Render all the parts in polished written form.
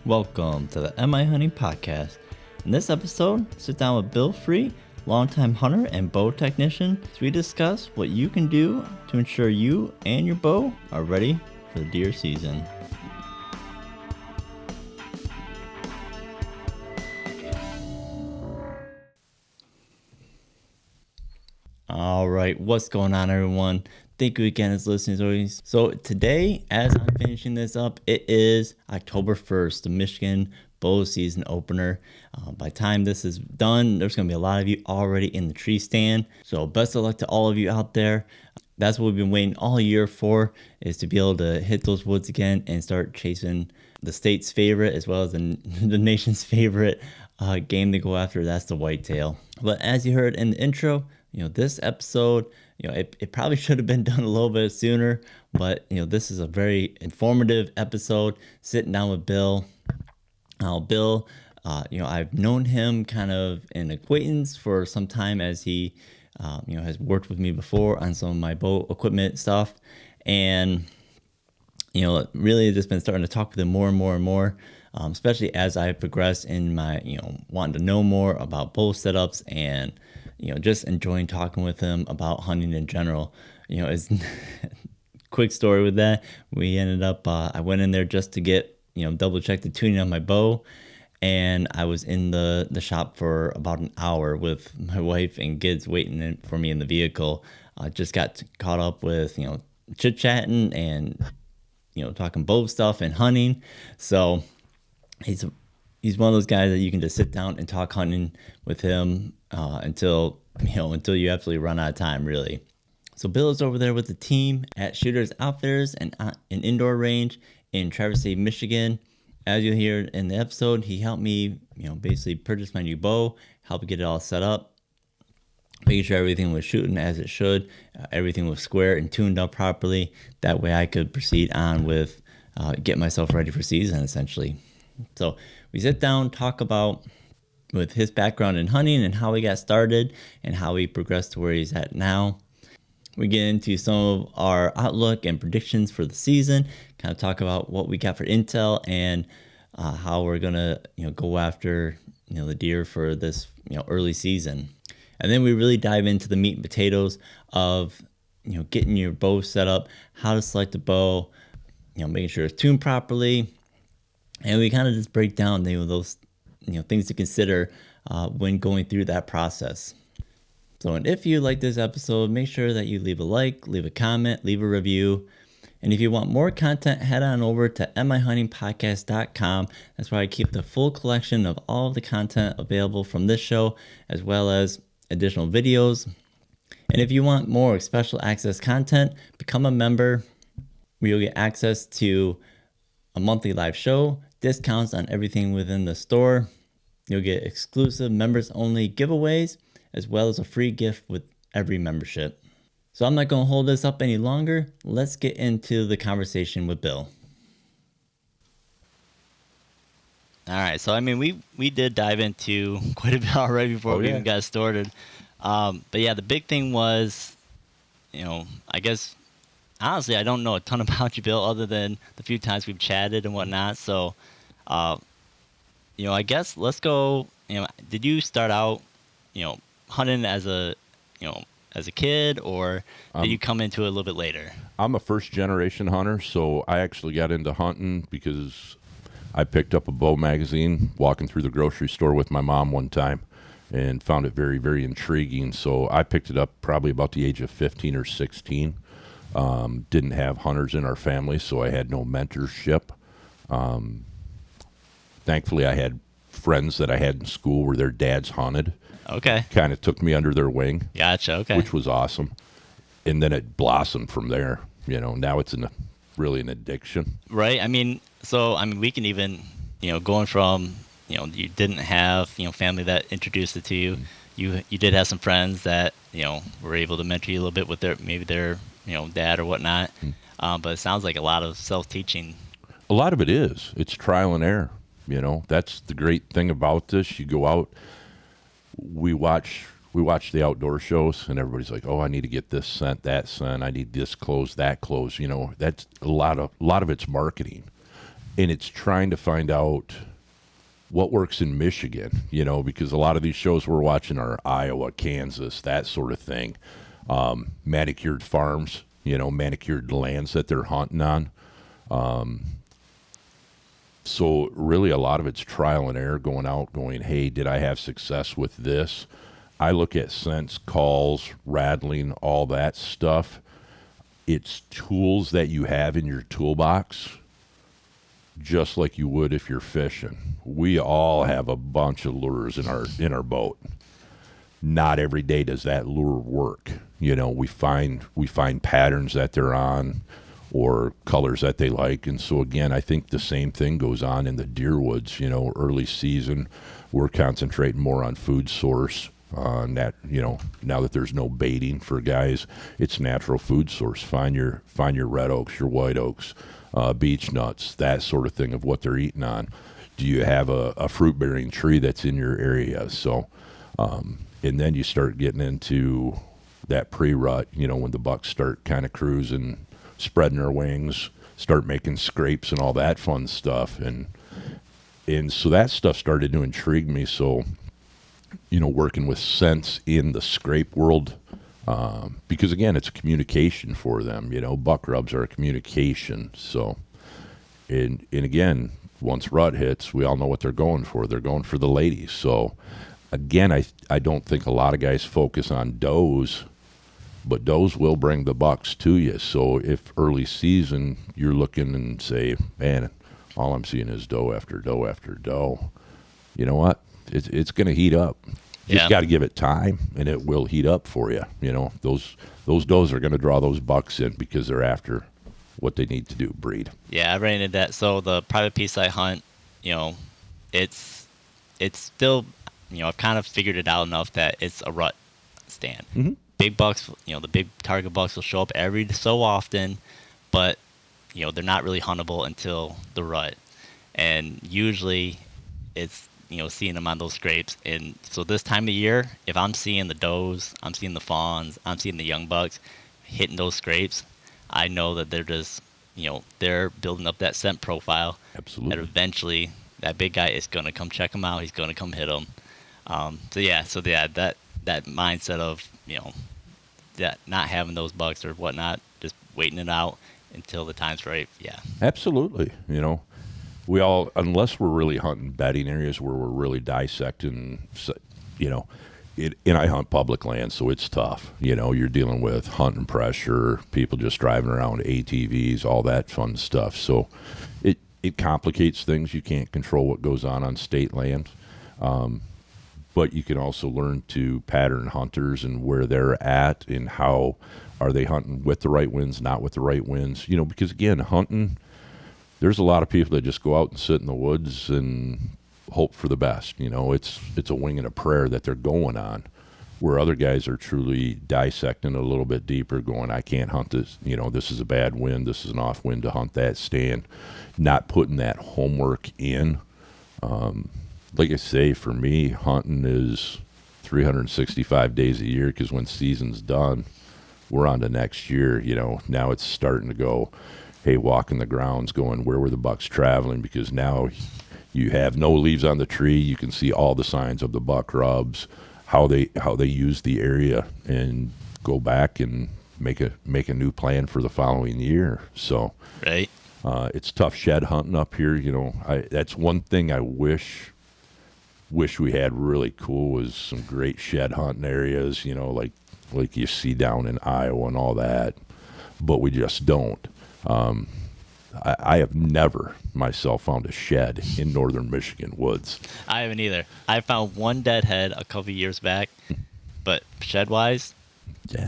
Welcome to the Am I Hunting Podcast. In this episode, sit down with Bill Freet, longtime hunter and bow technician, as we discuss what you can do to ensure you and your bow are ready for the deer season. All right, what's going on, everyone? Thank you again as listeners always. So today, as I'm finishing this up, it is October 1st, the Michigan bow season opener. By the time this is done, there's going to be a lot of you already in the tree stand. So best of luck to all of you out there. That's what we've been waiting all year for, is to be able to hit those woods again and start chasing the state's favorite as well as the nation's favorite game to go after. That's the whitetail. But as you heard in the intro, this episode, it probably should have been done a little bit sooner, but, this is a very informative episode, sitting down with Bill. Bill, I've known him kind of an acquaintance for some time, as he, has worked with me before on some of my bow equipment stuff. And, really just been starting to talk with him more and more and more, especially as I progressed in my, wanting to know more about bow setups and, just enjoying talking with him about hunting in general. It's quick story with that. We ended up, I went in there just to get, double check the tuning on my bow. And I was in the shop for about an hour with my wife and kids waiting for me in the vehicle. Just got caught up with, chit-chatting and, talking bow stuff and hunting. So he's one of those guys that you can just sit down and talk hunting with him until you absolutely run out of time, really. So Bill is over there with the team at Shooters Outfitters and an indoor range in Traverse City, Michigan. As you'll hear in the episode, he helped me, basically purchase my new bow, help get it all set up, making sure everything was shooting as it should, everything was square and tuned up properly. That way I could proceed on with get myself ready for season, essentially. So we sit down, talk about with his background in hunting and how he got started and how he progressed to where he's at now. We get into some of our outlook and predictions for the season, kind of talk about what we got for intel and how we're going to go after the deer for this early season. And then we really dive into the meat and potatoes of getting your bow set up, how to select a bow, making sure it's tuned properly. And we kind of just break down those things to consider when going through that process. So, and if you like this episode, make sure that you leave a like, leave a comment, leave a review. And if you want more content, head on over to amihuntingpodcast.com. That's where I keep the full collection of all of the content available from this show, as well as additional videos. And if you want more special access content, become a member, where you'll get access to a monthly live show, discounts on everything within the store. You'll get exclusive members-only giveaways, as well as a free gift with every membership. So I'm not going to hold this up any longer. Let's get into the conversation with Bill. All right, so we did dive into quite a bit already before we even got started. But yeah, the big thing was, I guess, honestly, I don't know a ton about you, Bill, other than the few times we've chatted and whatnot. So, I guess let's go. Did you start out, hunting as a kid, or did you come into it a little bit later? I'm a first generation hunter, so I actually got into hunting because I picked up a bow magazine walking through the grocery store with my mom one time and found it very, very intriguing. So I picked it up probably about the age of 15 or 16. Didn't have hunters in our family, so I had no mentorship. Thankfully, I had friends that I had in school where their dads hunted. Okay. Kind of took me under their wing. Gotcha, okay. Which was awesome. And then it blossomed from there. Now it's really an addiction. Right. We can even, going from, you didn't have, family that introduced it to you. You did have some friends that, were able to mentor you a little bit with their dad or whatnot. But it sounds like a lot of self-teaching. A lot of it is. It's trial and error. That's the great thing about this. You go out, we watch the outdoor shows, and everybody's like, "Oh, I need to get this scent, that scent. I need this clothes, that clothes." That's a lot of it's marketing. and it's trying to find out what works in Michigan, because a lot of these shows we're watching are Iowa, Kansas, that sort of thing. Manicured farms, manicured lands that they're hunting on. So really a lot of it's trial and error, going out, going, hey, did I have success with this? I look at scents, calls, rattling, all that stuff. It's tools that you have in your toolbox, just like you would if you're fishing. We all have a bunch of lures in our boat. Not every day does that lure work. We find patterns that they're on or colors that they like. And so again, I think the same thing goes on in the deer woods. Early season, we're concentrating more on food source. Now that there's no baiting for guys, it's natural food source. Find your red oaks, your white oaks, beech nuts, that sort of thing of what they're eating on. Do you have a fruit bearing tree that's in your area? So, and then you start getting into that pre-rut, when the bucks start kind of cruising, spreading their wings, start making scrapes and all that fun stuff. And so that stuff started to intrigue me. So, working with scents in the scrape world, because again, it's a communication for them. Buck rubs are a communication. So, and again, once rut hits, we all know what they're going for. They're going for the ladies. So, again, I don't think a lot of guys focus on does, but does will bring the bucks to you. So, if early season you're looking and say, man, all I'm seeing is doe after doe after doe, you know what? It's going to heat up. You just got to give it time, and it will heat up for you. Those does are going to draw those bucks in because they're after what they need to do, breed. Yeah, I ran into that. So the private piece I hunt, it's still, I've kind of figured it out enough that it's a rut stand. Mm-hmm. Big bucks, the big target bucks will show up every so often, but they're not really huntable until the rut, and usually it's seeing them on those scrapes. And so this time of year, if I'm seeing the does, I'm seeing the fawns, I'm seeing the young bucks hitting those scrapes, I know that they're just, they're building up that scent profile. Absolutely. That eventually that big guy is going to come check them out. He's going to come hit them. That mindset of, that not having those bucks or whatnot, just waiting it out until the time's right. Yeah. Absolutely. We all, unless we're really hunting bedding areas where we're really dissecting, and I hunt public land, so it's tough. You're dealing with hunting pressure, people just driving around ATVs, all that fun stuff. So it complicates things. You can't control what goes on state land. But you can also learn to pattern hunters and where they're at and how are they hunting with the right winds, not with the right winds. Because again, hunting, there's a lot of people that just go out and sit in the woods and hope for the best. It's a wing and a prayer that they're going on, where other guys are truly dissecting a little bit deeper, going, I can't hunt this. This is a bad wind. This is an off wind to hunt that stand. Not putting that homework in. Like I say, for me, hunting is 365 days a year, because when season's done, we're on to next year. Now it's starting to go, hey, walking the grounds, going, where were the bucks traveling? Because now you have no leaves on the tree. You can see all the signs of the buck rubs, how they use the area, and go back and make a new plan for the following year. So Right. It's tough shed hunting up here. That's one thing I wish we had really cool, was some great shed hunting areas, like you see down in Iowa and all that, but we just don't. I have never myself found a shed in northern Michigan woods. I haven't either. I found one deadhead a couple years back, but shed-wise,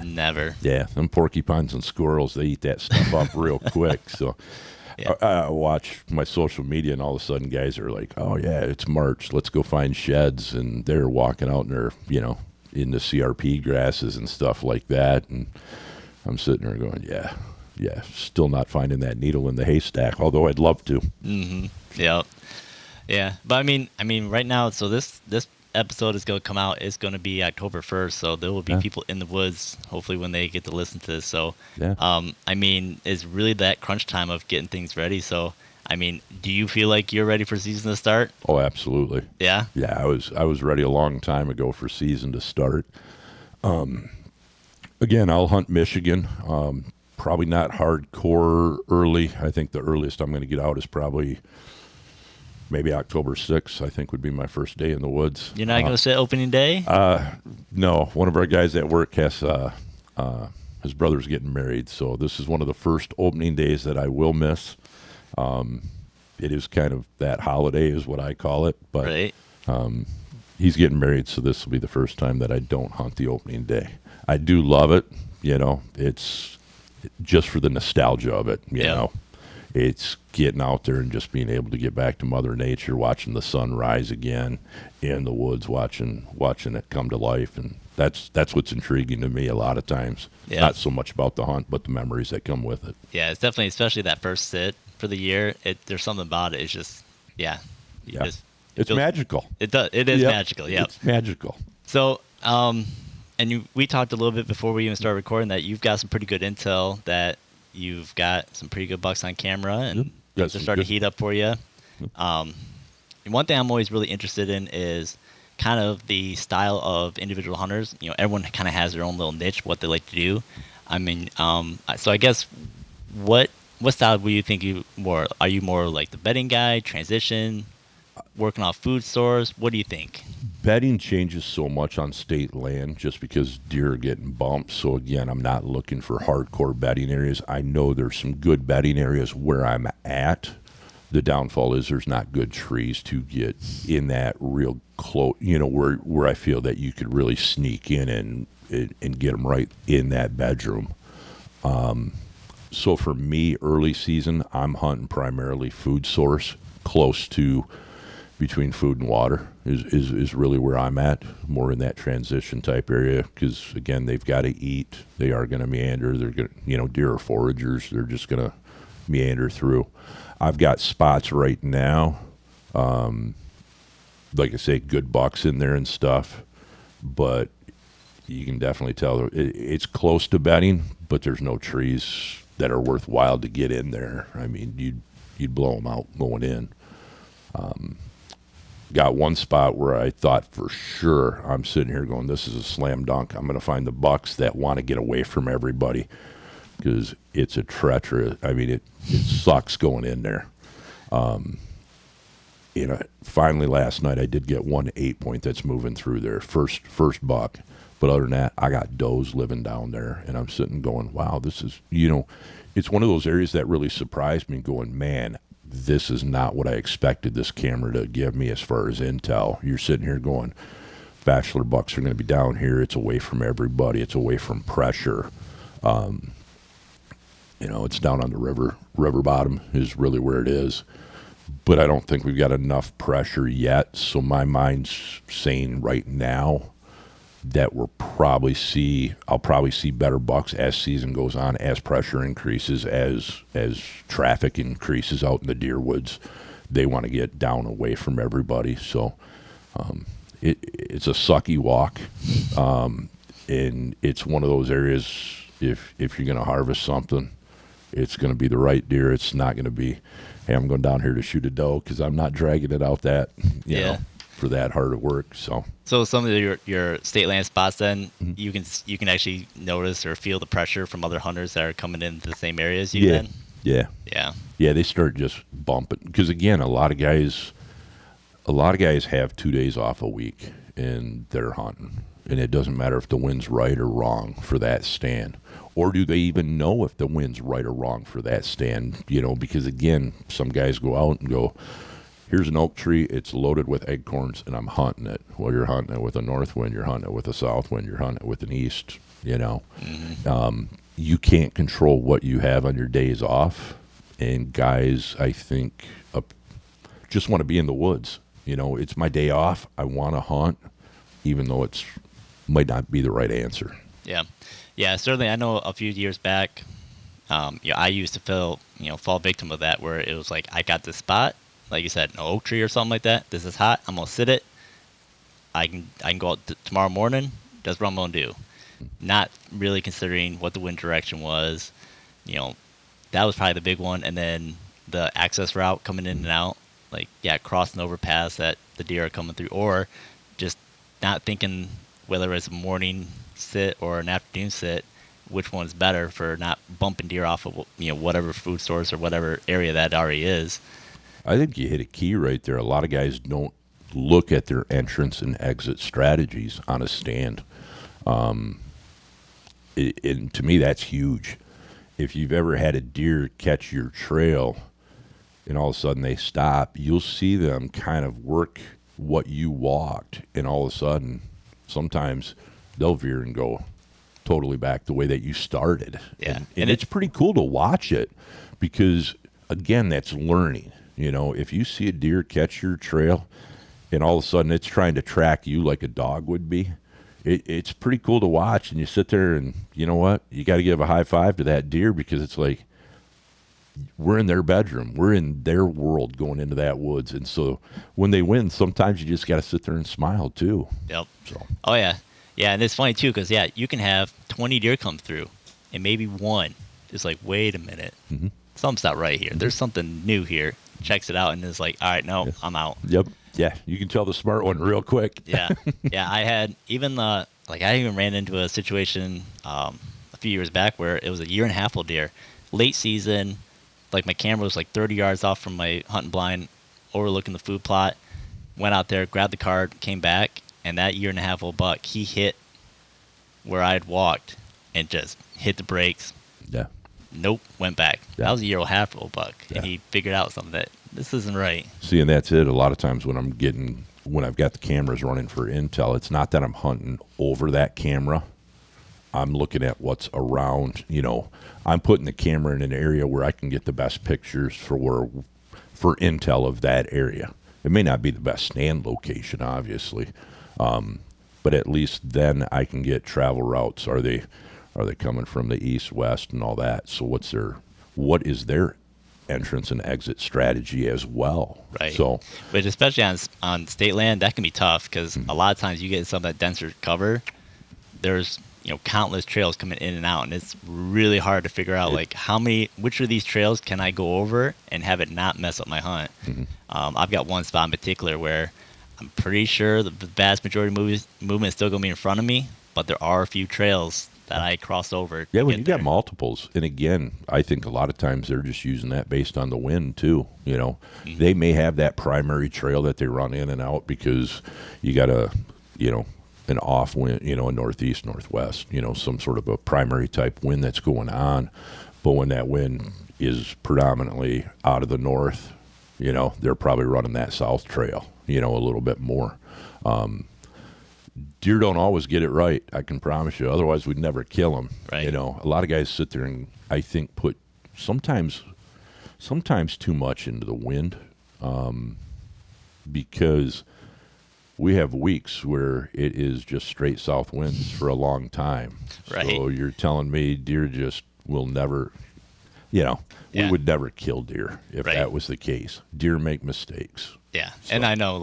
never. Yeah, them porcupines and squirrels, they eat that stuff up real quick. So Yeah. I watch my social media, and all of a sudden guys are like, oh yeah, it's March, let's go find sheds, and they're walking out in their, in the CRP grasses and stuff like that, and I'm sitting there going, yeah, still not finding that needle in the haystack, although I'd love to. Mm-hmm. Yeah. But I mean, right now, so this episode is going to come out. It's going to be October 1st, so there will be people in the woods, hopefully, when they get to listen to this. So, Yeah. it's really that crunch time of getting things ready. So, I mean, do you feel like you're ready for season to start? Oh, absolutely. Yeah. Yeah, I was ready a long time ago for season to start. Again, I'll hunt Michigan. Probably not hardcore early. I think the earliest I'm going to get out is probably maybe October 6th, I think would be my first day in the woods. You're not going to sit opening day? No, one of our guys at work has his brother's getting married, so this is one of the first opening days that I will miss. It is kind of that holiday, is what I call it, but Right. he's getting married, so this will be the first time that I don't hunt the opening day. I do love it, it's just for the nostalgia of it, you Yeah. know. It's getting out there and just being able to get back to Mother Nature, watching the sun rise again in the woods, watching it come to life, and that's what's intriguing to me a lot of times. Yeah. Not so much about the hunt, but the memories that come with it. Yeah, it's definitely, especially that first sit for the year. There's something about it. It's just, yeah. You Yeah, just- it it's feels- magical. It does. It is Yep, magical. Yeah. it's magical. So, we talked a little bit before we even started recording that you've got some pretty good intel, that you've got some pretty good bucks on camera, and Yep. Got they're some starting to good- heat up for you. And one thing I'm always really interested in is kind of the style of individual hunters. Everyone kind of has their own little niche, what they like to do. I mean, so I guess what style do you think you more? Are you more like the bedding guy, transition, working off food stores? What do you think? Bedding changes so much on state land just because deer are getting bumped. So again, I'm not looking for hardcore bedding areas. I know there's some good bedding areas where I'm at. The downfall is there's not good trees to get in that real close, where I feel that you could really sneak in and get them right in that bedroom. So for me, early season, I'm hunting primarily food source, close to between food and water is really where I'm at, more in that transition type area, because again, they've got to eat. They are going to meander. They're going to, deer are foragers. They're just going to meander through. I've got spots right now, like I say, good bucks in there and stuff, but you can definitely tell it's close to bedding, but there's no trees that are worthwhile to get in there. I mean, you'd blow them out going in. Got one spot where I thought for sure, I'm sitting here going, this is a slam dunk. I'm going to find the bucks that want to get away from everybody, because it's a treacherous. I mean, it sucks going in there. Finally last night I did get one 8-point that's moving through there, first buck. But other than that, I got does living down there, and I'm sitting going, wow, this is, it's one of those areas that really surprised me, going, man, this is not what I expected this camera to give me as far as intel. You're sitting here going, bachelor bucks are going to be down here. It's away from everybody. It's away from pressure. It's down on the river. River bottom is really where it is. But I don't think we've got enough pressure yet. So my mind's saying right now that I'll probably see better bucks as season goes on, as pressure increases, as traffic increases out in the deer woods. They want to get down away from everybody. So it's a sucky walk, and it's one of those areas. If you're going to harvest something, it's going to be the right deer. It's not going to be, hey, I'm going down here to shoot a doe, because I'm not dragging it out that for that hard of work. So some of your state land spots, then you can actually notice or feel the pressure from other hunters that are coming into the same areas you then? Yeah. They start just bumping, because again, a lot of guys have 2 days off a week and they're hunting, and it doesn't matter if the wind's right or wrong for that stand, or do they even know if the wind's right or wrong for that stand, because again, some guys go out and go, here's an oak tree, it's loaded with acorns, and I'm hunting it. Well, you're hunting it with a north wind, you're hunting it with a south wind, you're hunting it with an east, You can't control what you have on your days off. And guys, I think, just want to be in the woods. It's my day off. I want to hunt, even though it's might not be the right answer. Yeah, certainly. I know a few years back, I used to fall victim of that, where it was like, I got this spot, like you said, an oak tree or something like that. This is hot. I'm gonna sit it. I can go out tomorrow morning. That's what I'm gonna do. Not really considering what the wind direction was. That was probably the big one. And then the access route coming in and out, like crossing over paths that the deer are coming through, or just not thinking whether it's a morning sit or an afternoon sit, which one's better for not bumping deer off of whatever food source or whatever area that already is. I think you hit a key right there. A lot of guys don't look at their entrance and exit strategies on a stand. And to me, that's huge. If you've ever had a deer catch your trail and all of a sudden they stop, you'll see them kind of work what you walked, and all of a sudden, sometimes they'll veer and go totally back the way that you started. Yeah. And it's pretty cool to watch it because, again, that's learning. If you see a deer catch your trail and all of a sudden it's trying to track you like a dog would be, it's pretty cool to watch. And you sit there and, you know what? You got to give a high five to that deer because it's like we're in their bedroom. We're in their world going into that woods. And so when they win, sometimes you just got to sit there and smile too. Yep. So. Oh, yeah. Yeah, and it's funny too because, you can have 20 deer come through and maybe one is like, wait a minute. Mm-hmm. Something's not right here. There's something new here. Checks it out and is like, all right, no, I'm out. Yep. Yeah, you can tell the smart one real quick. Yeah. I had even I even ran into a situation a few years back where it was a 1.5-year old deer, late season. Like my camera was like 30 yards off from my hunting blind, overlooking the food plot. Went out there, grabbed the card, came back, and that 1.5-year-old buck, he hit where I had walked and just hit the brakes. Yeah. Nope, went back. Yeah. That was a 1.5-year-old buck, Yeah. and he figured out something that this isn't right. See, and that's it. A lot of times when I've got the cameras running for intel, it's not that I'm hunting over that camera. I'm looking at what's around. I'm putting the camera in an area where I can get the best pictures for intel of that area. It may not be the best stand location, obviously, but at least then I can get travel routes. Are they coming from the east, west, and all that? So what is their entrance and exit strategy as well? Right. So, but especially on state land, that can be tough because a lot of times you get some of that denser cover. There's countless trails coming in and out, and it's really hard to figure out which of these trails can I go over and have it not mess up my hunt. Mm-hmm. I've got one spot in particular where I'm pretty sure the vast majority of movement is still going to be in front of me, but there are a few trails that I cross over. Yeah, when you got multiples, and again, I think a lot of times they're just using that based on the wind too. Mm-hmm. They may have that primary trail that they run in and out because you got an off wind, a northeast, northwest, some sort of a primary type wind that's going on. But when that wind is predominantly out of the north, they're probably running that south trail, a little bit more. Deer don't always get it right, I can promise you. Otherwise, we'd never kill them. Right. A lot of guys sit there and I think put sometimes too much into the wind because we have weeks where it is just straight south winds for a long time. Right. So you're telling me deer just will never, we would never kill deer if Right. that was the case. Deer make mistakes. Yeah, So. and I know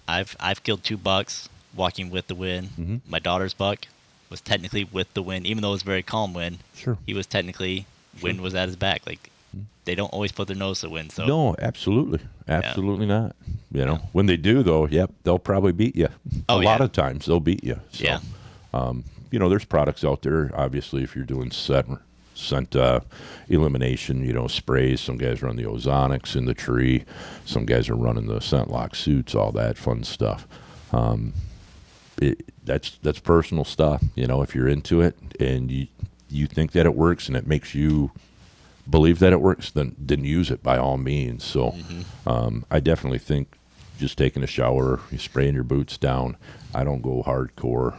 I've killed 2 bucks walking with the wind. Mm-hmm. My daughter's buck was technically with the wind, even though it was very calm wind. Sure. He was technically wind was at his back. They don't always put their nose to the wind. So No, absolutely not. When they do, though, they'll probably beat you. Oh, a lot of times they'll beat you. So, Yeah. There's products out there. Obviously, if you're doing scent elimination, sprays. Some guys run the ozonics in the tree. Some guys are running the scent lock suits. All that fun stuff. That's personal stuff. If you're into it and you think that it works and it makes you believe that it works, then use it by all means. So I definitely think just taking a shower, you spraying your boots down. I don't go hardcore.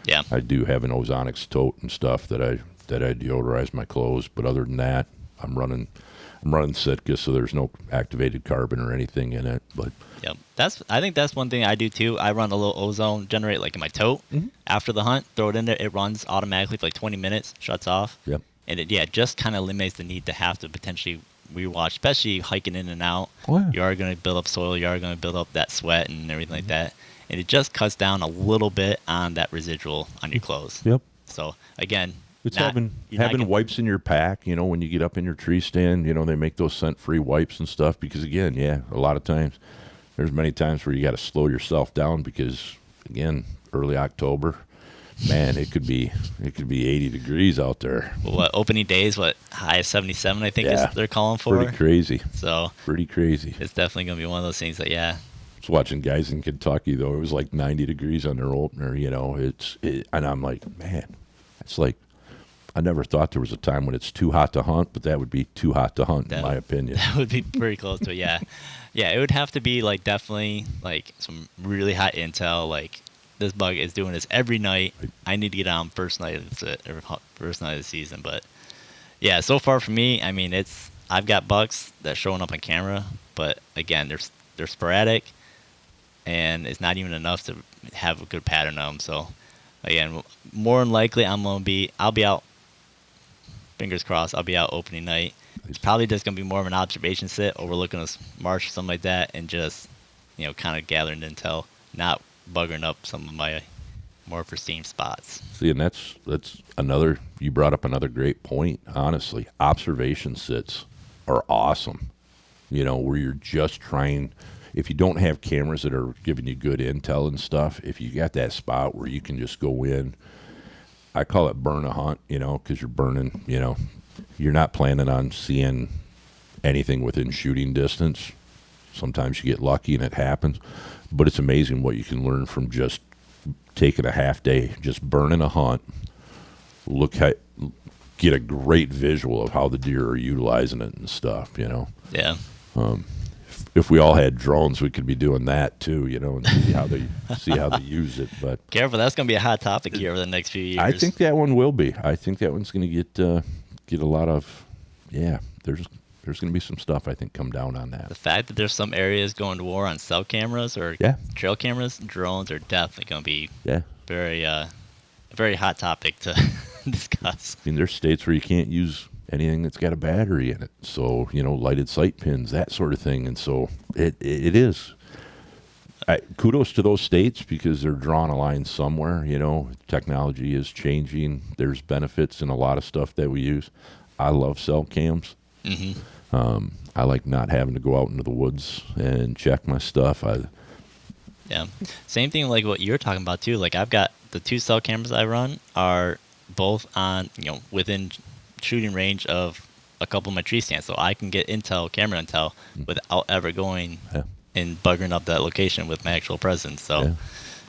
Yeah. I do have an ozonics tote and stuff that I deodorize my clothes, but other than that, I'm running Sitka, so there's no activated carbon or anything in it. But Yep. I think that's one thing I do too. I run a little ozone generator in my tote after the hunt, throw it in there, it runs automatically for 20 minutes, shuts off. Yep. And it just kind of eliminates the need to have to potentially rewatch, especially hiking in and out. Oh, yeah. You are going to build up soil, you are going to build up that sweat and everything like that. And it just cuts down a little bit on that residual on your clothes. Yep. So again, It's not having you're not gonna, wipes in your pack, when you get up in your tree stand, they make those scent-free wipes and stuff because again, yeah, a lot of times there's many times where you got to slow yourself down because again, early October, man, it could be 80 degrees out there. what opening days, what high of 77 I think is Yeah. they're calling Pretty for. crazy. So Pretty crazy. it's definitely gonna be one of those things that I was watching guys in Kentucky though. It was like 90 degrees on their opener, and I'm like, man, it's like I never thought there was a time when it's too hot to hunt, but that would be too hot to hunt in my opinion. that would be pretty close to it. Yeah, yeah, it would have to be like definitely like some really hot intel. Like this bug is doing this every night. I need to get on first night of the season. But yeah, so far for me, I mean, I've got bucks that's showing up on camera, but again, they're sporadic, and it's not even enough to have a good pattern of them. So again, more than likely, I'll be out. Fingers crossed, I'll be out opening night. It's probably just gonna be more of an observation sit, overlooking a marsh or something like that, and just kind of gathering intel, not buggering up some of my more pristine spots. See, and that's another. You brought up another great point. Honestly, observation sits are awesome. Where you're just trying. If you don't have cameras that are giving you good intel and stuff, if you got that spot where you can just go in, I call it burn a hunt. Because you're burning. You're not planning on seeing anything within shooting distance. Sometimes you get lucky and it happens, but it's amazing what you can learn from just taking a half day, just burning a hunt. Get a great visual of how the deer are utilizing it and stuff. Yeah. If we all had drones, we could be doing that too. And see how they use it. But Careful, that's gonna be a hot topic here over the next few years. I think that one will be. I think that one's going to get a lot of. Yeah, there's going to be some stuff I think come down on that. The fact that there's some areas going to war on cell cameras or trail cameras, drones are definitely going to be very, a very hot topic to discuss. I mean, there's states where you can't use anything that's got a battery in it. So, lighted sight pins, that sort of thing. And so it is. Kudos to those states because they're drawing a line somewhere. Technology is changing. There's benefits in a lot of stuff that we use. I love cell cams. Mm-hmm. I like not having to go out into the woods and check my stuff. Yeah. Same thing like what you're talking about too. Like I've got the 2 cell cameras I run are both on, within shooting range of a couple of my tree stands. So I can get camera intel without ever going and buggering up that location with my actual presence. So,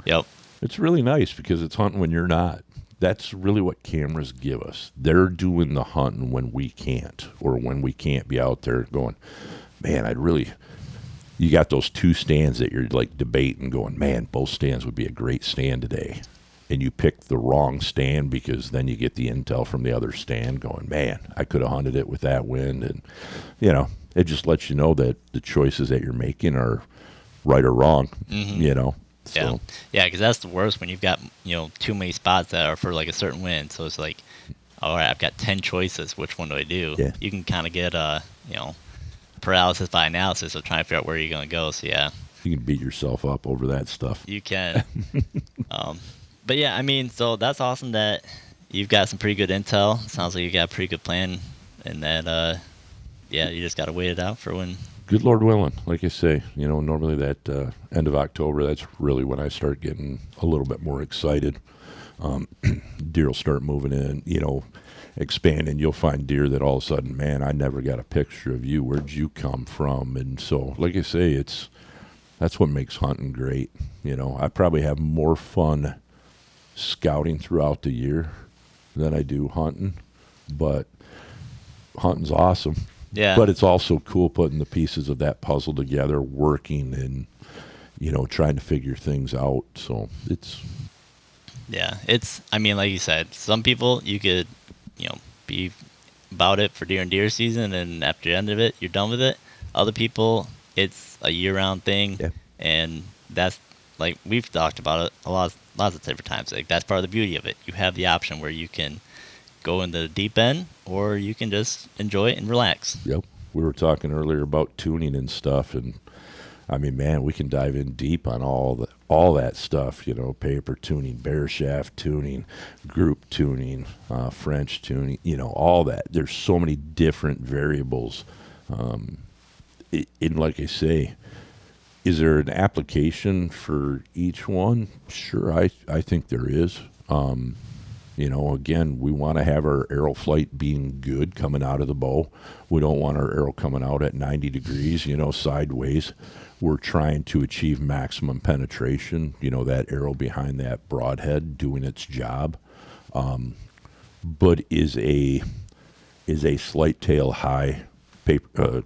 yep. It's really nice because it's hunting when you're not. That's really what cameras give us. They're doing the hunting when we can't, or when we can't be out there going, man, you got those 2 stands that you're like debating going, man, both stands would be a great stand today. And you pick the wrong stand because then you get the intel from the other stand going, man, I could have hunted it with that wind. And, it just lets you know that the choices that you're making are right or wrong, So. Yeah, because that's the worst when you've got, too many spots that are for like a certain wind. So it's like, all right, I've got 10 choices. Which one do I do? Yeah. You can kind of get, paralysis by analysis of trying to figure out where you're going to go. So, yeah. You can beat yourself up over that stuff. You can. But, yeah, I mean, so that's awesome that you've got some pretty good intel. Sounds like you got a pretty good plan. And that, you just got to wait it out for when. Good Lord willing, like I say, normally that end of October, that's really when I start getting a little bit more excited. Deer will start moving in, expanding. You'll find deer that all of a sudden, man, I never got a picture of you. Where'd you come from? And so, like I say, that's what makes hunting great. I probably have more fun scouting throughout the year than I do hunting, but hunting's awesome. Yeah. But it's also cool putting the pieces of that puzzle together, working and, trying to figure things out. So I mean, like you said, some people you could, be about it for deer season, and after the end of it, you're done with it. Other people, it's a year-round thing, and that's, like, we've talked about it lots of different times. Like, that's part of the beauty of it. You have the option where you can go into the deep end, or you can just enjoy it and relax. Yep. We were talking earlier about tuning and stuff, and I mean, man, we can dive in deep on all that stuff. Paper tuning, bear shaft tuning, group tuning, French tuning. All that. There's so many different variables. And like I say, is there an application for each one? Sure, I think there is. Again, we want to have our arrow flight being good coming out of the bow. We don't want our arrow coming out at 90 degrees, sideways. We're trying to achieve maximum penetration, that arrow behind that broadhead doing its job. But is a slight tail high,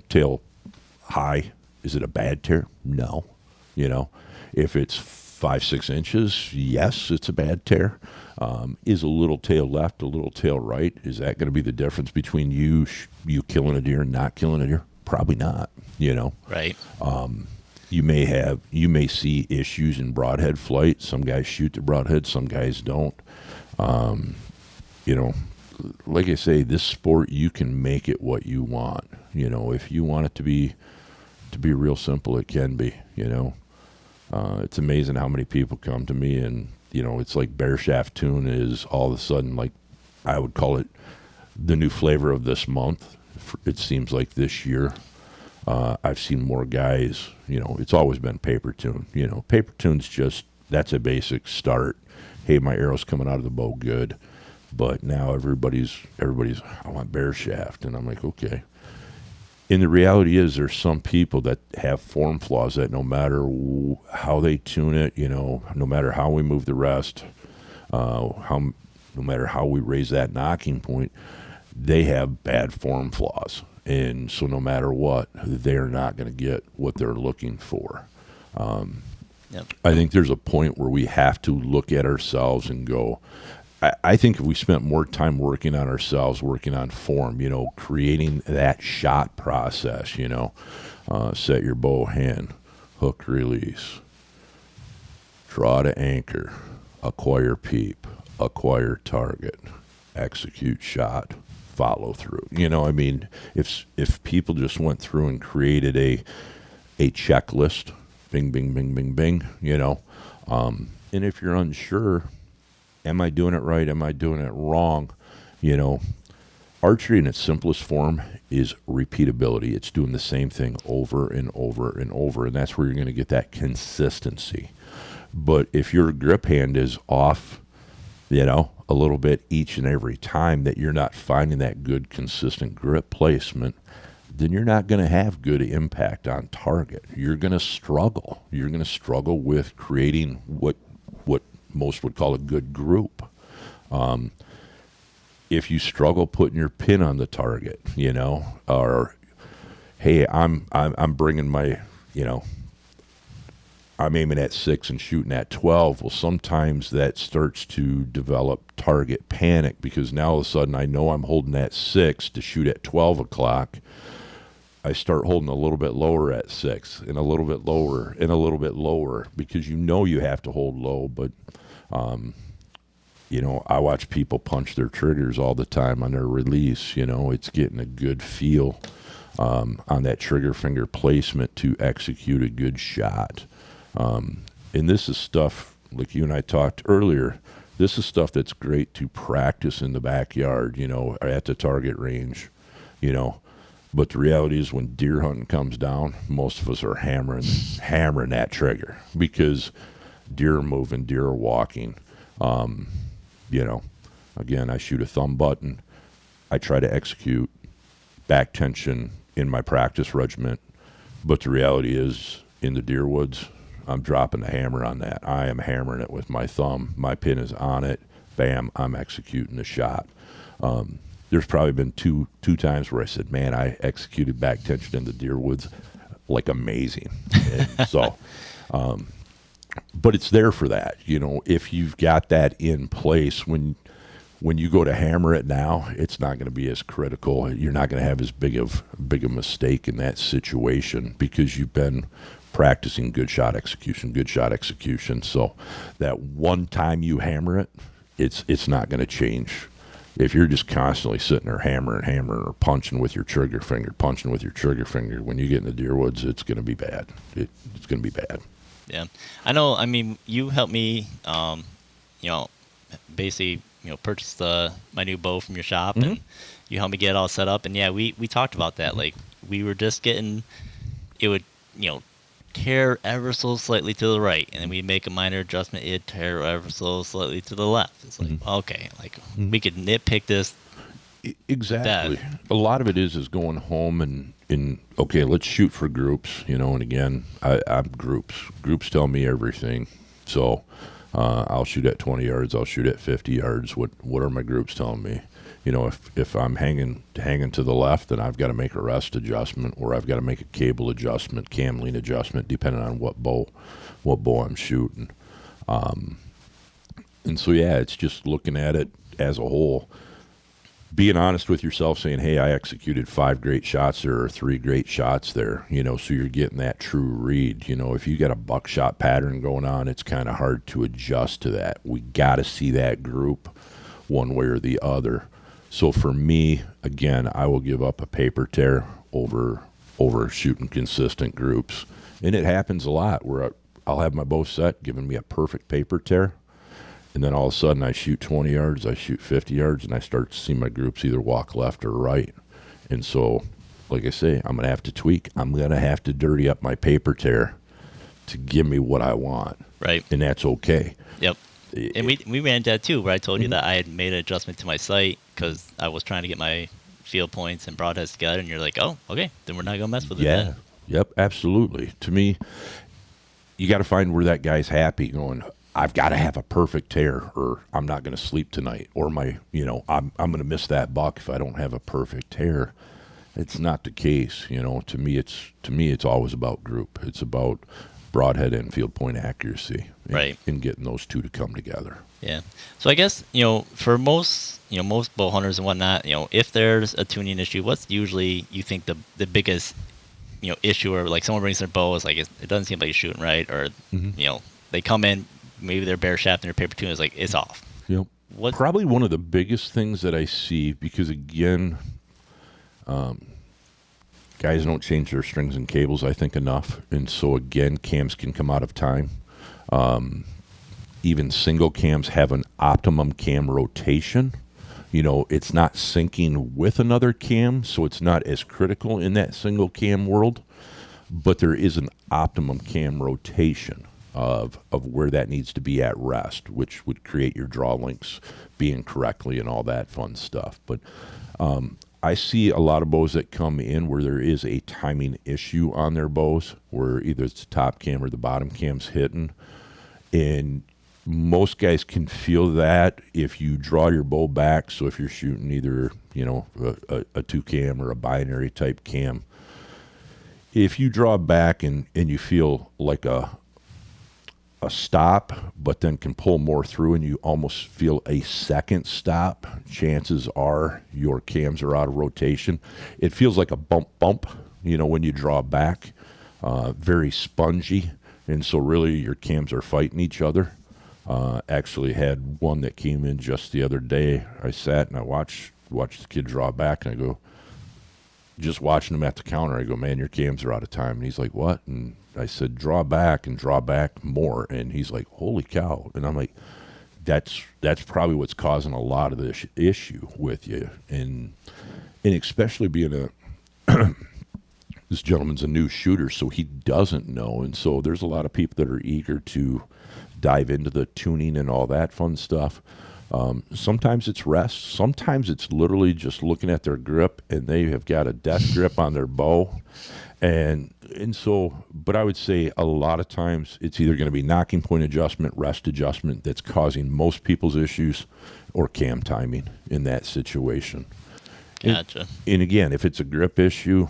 tail high, is it a bad tear? No. If it's 5-6 inches, yes, it's a bad tear. Is a little tail left, a little tail right? Is that going to be the difference between you killing a deer and not killing a deer? Probably not. Right. You may see issues in broadhead flight. Some guys shoot the broadhead, some guys don't. Like I say, this sport, you can make it what you want. If you want it to be real simple, it can be. It's amazing how many people come to me and it's like bear shaft tune is all of a sudden, like, I would call it the new flavor of this month. It seems like this year. I've seen more guys, it's always been paper tune. Paper tune's just, that's a basic start. Hey, my arrow's coming out of the bow good. But now everybody's, I want bear shaft. And I'm like, okay. And the reality is there's some people that have form flaws that no matter how they tune it, no matter how we move the rest, no matter how we raise that knocking point, they have bad form flaws. And so no matter what, they're not going to get what they're looking for. Yep. I think there's a point where we have to look at ourselves and go, I think if we spent more time working on ourselves, working on form, creating that shot process, set your bow hand, hook release, draw to anchor, acquire peep, acquire target, execute shot, follow through. If people just went through and created a checklist, bing, bing, bing, bing, bing, and if you're unsure, am I doing it right? Am I doing it wrong? Archery in its simplest form is repeatability. It's doing the same thing over and over and over, and that's where you're going to get that consistency. But if your grip hand is off, a little bit each and every time, that you're not finding that good, consistent grip placement, then you're not going to have good impact on target. You're going to struggle. You're going to struggle with creating what most would call a good group. If you struggle putting your pin on the target, or hey, I'm bringing my, I'm aiming at 6 and shooting at 12. Well, sometimes that starts to develop target panic, because now all of a sudden I know I'm holding at 6 to shoot at 12 o'clock. I start holding a little bit lower at 6 and a little bit lower and a little bit lower, because you have to hold low. But, I watch people punch their triggers all the time on their release. It's getting a good feel on that trigger finger placement to execute a good shot. And this is stuff, like you and I talked earlier, this is stuff that's great to practice in the backyard, at the target range, But the reality is, when deer hunting comes down, most of us are hammering that trigger, because deer are moving, deer are walking. Again, I shoot a thumb button. I try to execute back tension in my practice regiment. But the reality is, in the deer woods, I'm dropping the hammer on that. I am hammering it with my thumb. My pin is on it. Bam, I'm executing the shot. There's probably been two times where I said, man, I executed back tension in the deer woods like amazing. And so, but it's there for that. If you've got that in place, when you go to hammer it now, it's not going to be as critical. You're not going to have as big a mistake in that situation, because you've been practicing good shot execution. So that one time you hammer it, it's not going to change If you're just constantly sitting there hammering or punching with your trigger finger, when you get in the deer woods, it's going to be bad. It's going to be bad. Yeah, I know. I mean, you helped me, you know, basically, purchase my new bow from your shop, Mm-hmm. and you helped me get it all set up. And yeah, we talked about that. Like, we were just getting it would, tear ever so slightly to the right, and then we make a minor adjustment, it'd tear ever so slightly to the left. It's like, okay, like we could nitpick this Exactly. death. A lot of it is going home and okay, let's shoot for groups, and again, I'm groups. Groups tell me everything. So I'll shoot at 20 yards, I'll shoot at 50 yards. What are my groups telling me? If I'm hanging to the left, then I've got to make a rest adjustment, or I've got to make a cable adjustment, cam lean adjustment, depending on what bow I'm shooting. And so yeah, it's just looking at it as a whole, being honest with yourself, saying, hey, I executed 5 great shots there or 3 great shots there, so you're getting that true read. If you got a buckshot pattern going on, it's kind of hard to adjust to that. We got to see that group one way or the other. So for me, again, I will give up a paper tear over shooting consistent groups. And it happens a lot where I'll have my bow set giving me a perfect paper tear, and then all of a sudden I shoot 20 yards, I shoot 50 yards, and I start to see my groups either walk left or right. And so, like I say, I'm going to have to tweak. I'm going to have to dirty up my paper tear to give me what I want. Right. And that's okay. Yep. And we ran that too, where I told you that I had made an adjustment to my sight because I was trying to get my field points and broadheads together, and you're like, oh, okay, then we're not going to mess with it then. Yep, absolutely. To me, you got to find where that guy's happy going, I've got to have a perfect tear or I'm not going to sleep tonight, or I'm going to miss that buck if I don't have a perfect tear. It's not the case. To me it's always about group. It's about broadhead and field point accuracy, right, and getting those two to come together. Yeah. So I guess, for most bow hunters and whatnot, if there's a tuning issue, what's usually you think the biggest issue, or like someone brings their bow, is like it doesn't seem like you're shooting right, or they come in, maybe they're bare shaft and their paper tune is like it's off. Yep. Probably one of the biggest things that I see, because again, guys don't change their strings and cables, I think, enough, and so again, cams can come out of time. Even single cams have an optimum cam rotation. It's not syncing with another cam, so it's not as critical in that single cam world, but there is an optimum cam rotation of where that needs to be at rest, which would create your draw links being correctly and all that fun stuff. But I see a lot of bows that come in where there is a timing issue on their bows, where either it's the top cam or the bottom cam's hitting, and most guys can feel that if you draw your bow back. So if you're shooting either a 2 cam or a binary type cam, if you draw back and you feel like a stop, but then can pull more through and you almost feel a second stop, chances are your cams are out of rotation. It feels like a bump when you draw back, very spongy, and so really your cams are fighting each other. Actually had one that came in just the other day. I sat and I watched the kid draw back, and I go, just watching him at the counter, I go, man, your cams are out of time. And he's like, what? And I said, draw back more. And he's like, holy cow. And I'm like, that's probably what's causing a lot of this issue with you. And especially being this gentleman's a new shooter, so he doesn't know. And so there's a lot of people that are eager to dive into the tuning and all that fun stuff. Sometimes it's rest. Sometimes it's literally just looking at their grip, and they have got a death grip on their bow. And so, but I would say a lot of times it's either going to be knocking point adjustment, rest adjustment that's causing most people's issues, or cam timing in that situation. Gotcha. And again, if it's a grip issue,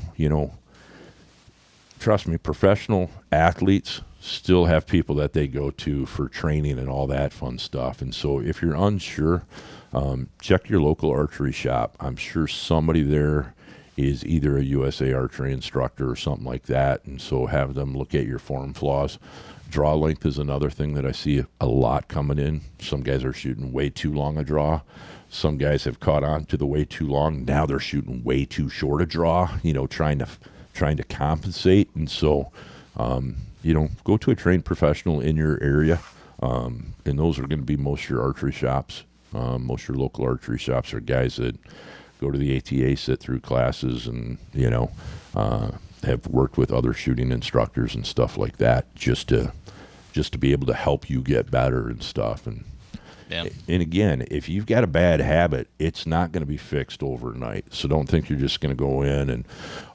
trust me, professional athletes still have people that they go to for training and all that fun stuff. And so if you're unsure, check your local archery shop. I'm sure somebody there is either a USA archery instructor or something like that. And so have them look at your form flaws. Draw length is another thing that I see a lot coming in. Some guys are shooting way too long a draw. Some guys have caught on to the way too long. Now they're shooting way too short a draw, trying to compensate. And so, go to a trained professional in your area. And those are going to be most of your archery shops. Most of your local archery shops are guys that go to the ATA, sit through classes, and, have worked with other shooting instructors and stuff like that just to be able to help you get better and stuff. And again, if you've got a bad habit, it's not going to be fixed overnight. So don't think you're just going to go in and,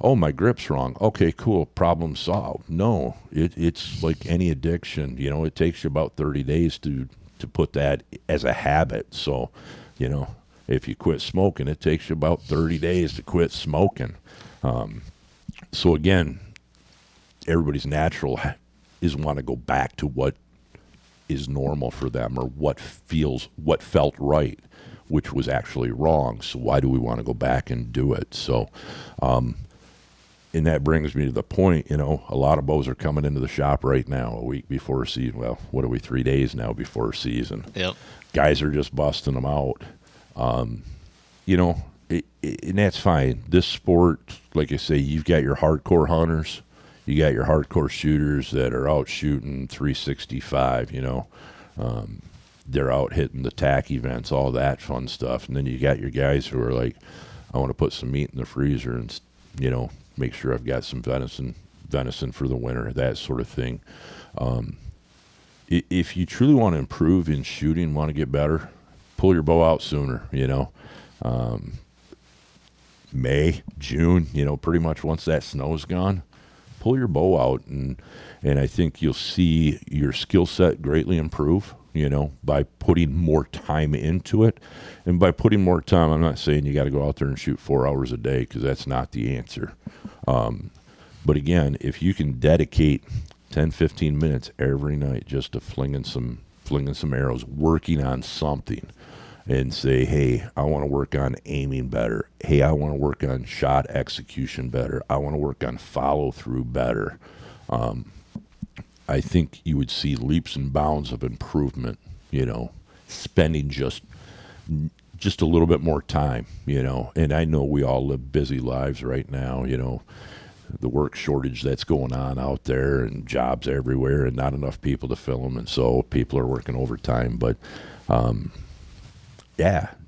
oh, my grip's wrong. Okay, cool, problem solved. No, it's like any addiction. It takes you about 30 days to put that as a habit. So, if you quit smoking, it takes you about 30 days to quit smoking. So again, everybody's natural is want to go back to what is normal for them or what felt right, which was actually wrong. So why do we want to go back and do it? So, and that brings me to the point, a lot of bows are coming into the shop right now a week before season. Well, what are we, 3 days now before season? Yep. Guys are just busting them out. And that's fine. This sport, like I say, you've got your hardcore hunters, you got your hardcore shooters that are out shooting 365, they're out hitting the tack events, all that fun stuff. And then you got your guys who are like, I want to put some meat in the freezer and, make sure I've got some venison for the winter, that sort of thing. If you truly want to improve in shooting, want to get better, pull your bow out sooner, May, June, pretty much once that snow's gone, pull your bow out, and I think you'll see your skill set greatly improve, by putting more time into it. And by putting more time, I'm not saying you got to go out there and shoot 4 hours a day, because that's not the answer. But again, if you can dedicate 10, 15 minutes every night just to flinging some arrows, working on something, and say, hey, I want to work on aiming better. Hey, I want to work on shot execution better. I want to work on follow-through better. I think you would see leaps and bounds of improvement, spending just a little bit more time, And I know we all live busy lives right now, the work shortage that's going on out there and jobs everywhere and not enough people to fill them. And so people are working overtime. But,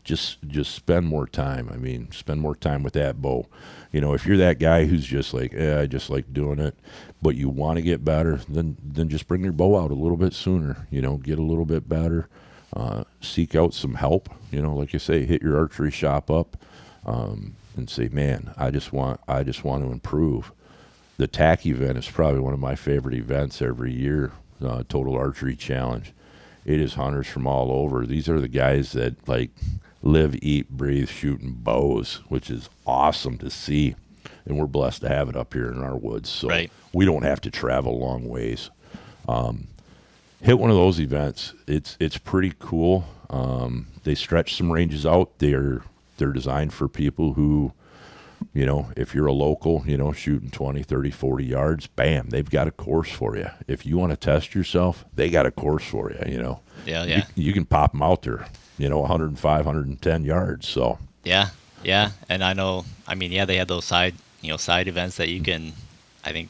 just spend more time. I mean, spend more time with that bow. If you're that guy who's just like, I just like doing it, but you want to get better, then just bring your bow out a little bit sooner. Get a little bit better. Seek out some help. Like I say, hit your archery shop up and say, man, I just want to improve. The TAC event is probably one of my favorite events every year. Total Archery Challenge. It is hunters from all over. These are the guys that live, eat, breathe shooting bows, which is awesome to see. And we're blessed to have it up here in our woods. So we don't have to travel long ways. Hit one of those events. It's pretty cool. They stretch some ranges out. They're designed for people who, if you're a local, shooting 20, 30, 40 yards, bam, they've got a course for you. If you want to test yourself, they got a course for you, Yeah. You can pop them out there, 105, 110 yards. So. Yeah. And I know, they have those side events that you can, I think,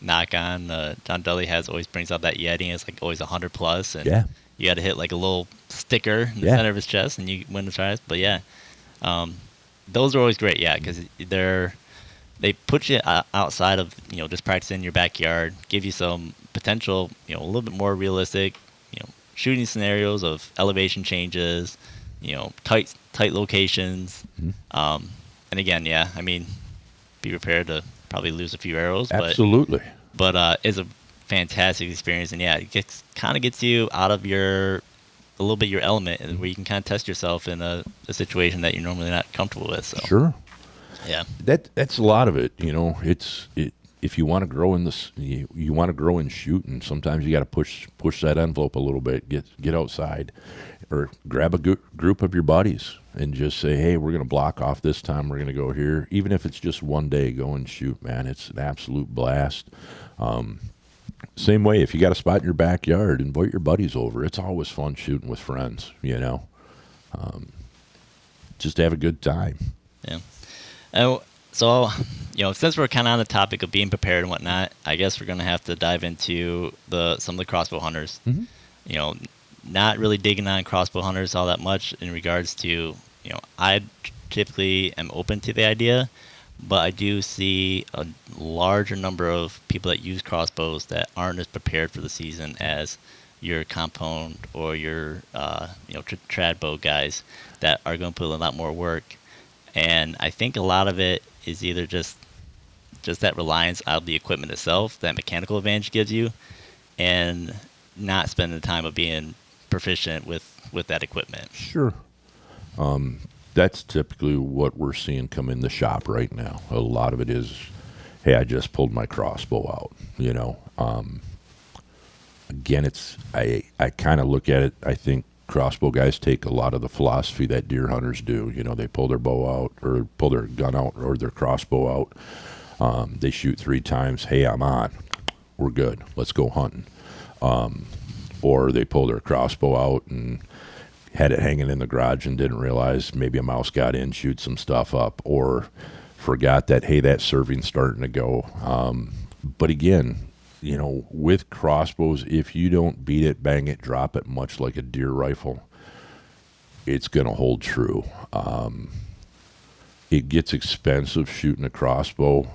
knock on. John Dudley always brings out that Yeti, and it's always 100 plus. And you got to hit a little sticker in the center of his chest and you win the prize. But those are always great, because they put you outside of just practicing in your backyard, give you some potential, a little bit more realistic, shooting scenarios of elevation changes, tight locations, and again, be prepared to probably lose a few arrows. Absolutely. But it's a fantastic experience, and it kind of gets you out of a little bit your element, and where you can kind of test yourself in a situation that you're normally not comfortable with. So. Sure. Yeah. That's a lot of it. If you want to grow in this, you want to grow in shooting. Sometimes you got to push that envelope a little bit. Get outside, or grab a group of your buddies and just say, hey, we're going to block off this time. We're going to go here. Even if it's just one day, go and shoot, man. It's an absolute blast. Same way, if you got a spot in your backyard, invite your buddies over. It's always fun shooting with friends, you know. Just have a good time. Yeah. Oh, so, since we're kind of on the topic of being prepared and whatnot, I guess we're gonna have to dive into some of the crossbow hunters. Mm-hmm. You know, not really digging on crossbow hunters all that much in regards to, I typically am open to the idea, but I do see a larger number of people that use crossbows that aren't as prepared for the season as your compound or your trad bow guys that are going to put in a lot more work. And I think a lot of it is either just that reliance on the equipment itself, that mechanical advantage gives you, and not spending the time of being proficient with that equipment. Sure. That's typically what we're seeing come in the shop right now. A lot of it is, hey, I just pulled my crossbow out, you know. Again, I kind of look at it, I think crossbow guys take a lot of the philosophy that deer hunters do. You know, they pull their bow out or pull their gun out or their crossbow out. They shoot 3 times. Hey, I'm on. We're good. Let's go hunting. Or they pull their crossbow out and had it hanging in the garage and didn't realize maybe a mouse got in, shoot some stuff up, or forgot that, hey, that serving's starting to go. But again, you know, with crossbows, if you don't beat it, bang it, drop it, much like a deer rifle, it's going to hold true. It gets expensive shooting a crossbow,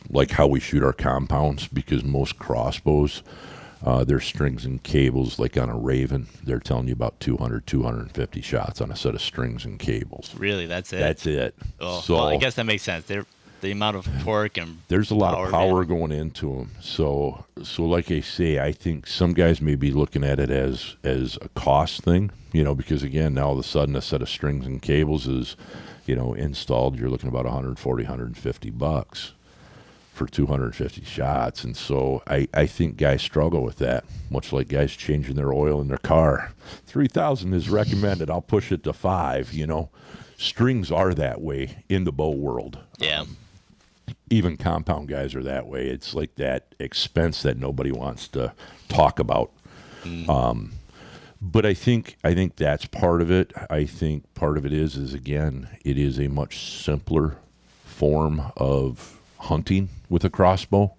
like how we shoot our compounds, because most crossbows, their strings and cables, like on a Raven, they're telling you about 200, 250 shots on a set of strings and cables. Really, that's it? That's it. Oh, so, well, I guess that makes sense. The amount of torque and there's a lot of power man. going into them. So like I say, I think some guys may be looking at it as a cost thing, you know, because again, now all of a sudden a set of strings and cables is, you know, installed. You're looking about 140, 150 bucks for 250 shots. And so I think guys struggle with that, much like guys changing their oil in their car. 3,000 is recommended. I'll push it to 5, you know. Strings are that way in the bow world. Yeah. Even compound guys are that way. It's like that expense that nobody wants to talk about. But I think that's part of it. I think part of it is again, it is a much simpler form of hunting with a crossbow.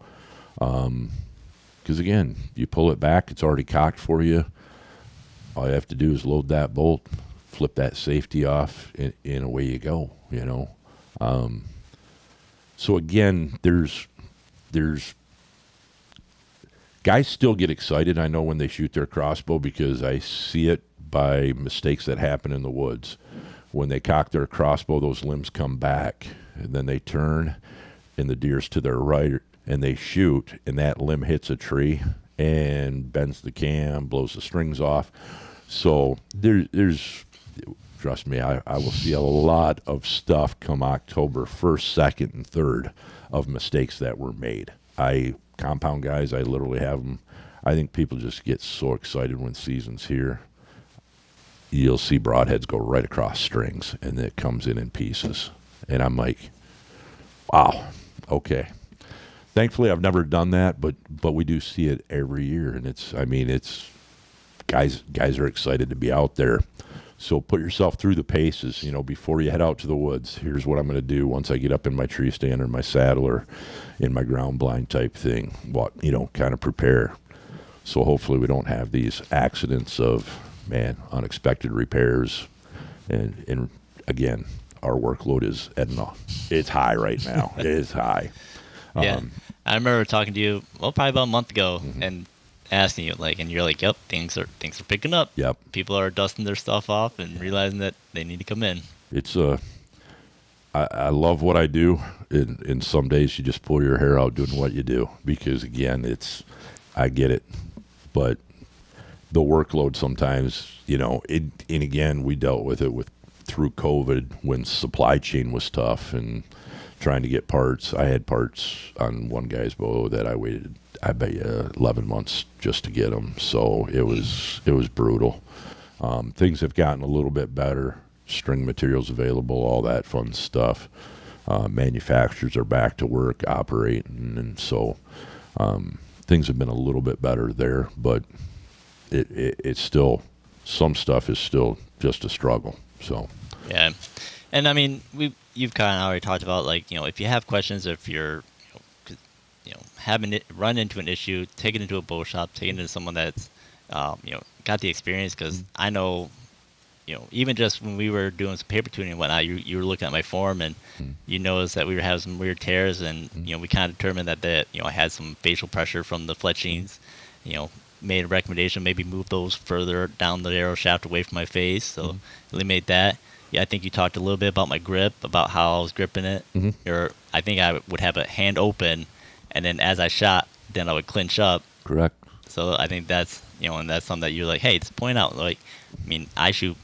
Because again, you pull it back, it's already cocked for you. All you have to do is load that bolt, flip that safety off, and away you go, you know. So again, there's guys still get excited, I know, when they shoot their crossbow, because I see it by mistakes that happen in the woods. When they cock their crossbow, those limbs come back, and then they turn, and the deer's to their right, and they shoot, and that limb hits a tree and bends the cam, blows the strings off. So there's trust me, I will see a lot of stuff come October 1st, 2nd, and 3rd of mistakes that were made. Compound guys, I literally have them. I think people just get so excited when season's here. You'll see broadheads go right across strings, and it comes in pieces. And I'm like, wow, okay. Thankfully, I've never done that, but we do see it every year, and it's guys are excited to be out there. So put yourself through the paces, you know, before you head out to the woods. Here's what I'm going to do once I get up in my tree stand or my saddle or in my ground blind type thing. What, you know, kind of prepare. So hopefully we don't have these accidents of, unexpected repairs. And again, our workload is it's high right now. It is high. Yeah. I remember talking to you, probably about a month ago, and asking you, and you're like, yep, things are picking up. Yep. People are dusting their stuff off and realizing that they need to come in. It's I love what I do. In some days you just pull your hair out doing what you do, because again, I get it, but the workload sometimes, you know, and again, we dealt with it through COVID when supply chain was tough and trying to get parts. I had parts on one guy's bow that I waited, I bet you, 11 months just to get them. So it was brutal. Things have gotten a little bit better. String materials available, all that fun stuff. Manufacturers are back to work operating, and so things have been a little bit better there, but it's still, some stuff is still just a struggle. So Yeah, and I mean, you've kind of already talked about, like, if you have questions, if you're having it run into an issue, take it into a bow shop, take it into someone that's got the experience. Because I know, even just when we were doing some paper tuning and whatnot, you were looking at my form, and you noticed that we were having some weird tears, and we kind of determined that I had some facial pressure from the fletchings. Made a recommendation, maybe move those further down the arrow shaft away from my face, so eliminate that. Yeah, I think you talked a little bit about my grip, about how I was gripping it. Or I think I would have a hand open, and then as I shot, then I would clinch up. correct. So I think that's and that's something that you're like, hey, just point out. Like, I mean, I shoot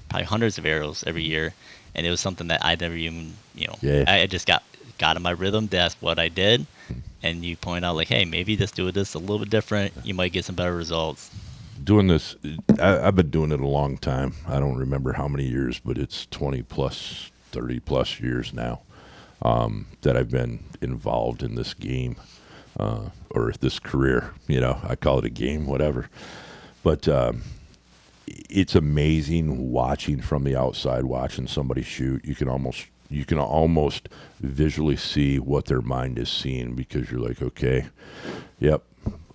probably hundreds of arrows every year, and it was something that I never even Yeah. I just got in my rhythm. That's what I did. And you point out, like, hey, maybe just do this a little bit different. You might get some better results. Doing this, I've been doing it a long time. I don't remember how many years, but it's 20 plus, 30 plus years now that I've been involved in this game or this career. I call it a game, whatever. But it's amazing watching from the outside, watching somebody shoot. You can almost visually see what their mind is seeing, because you're like, okay, yep,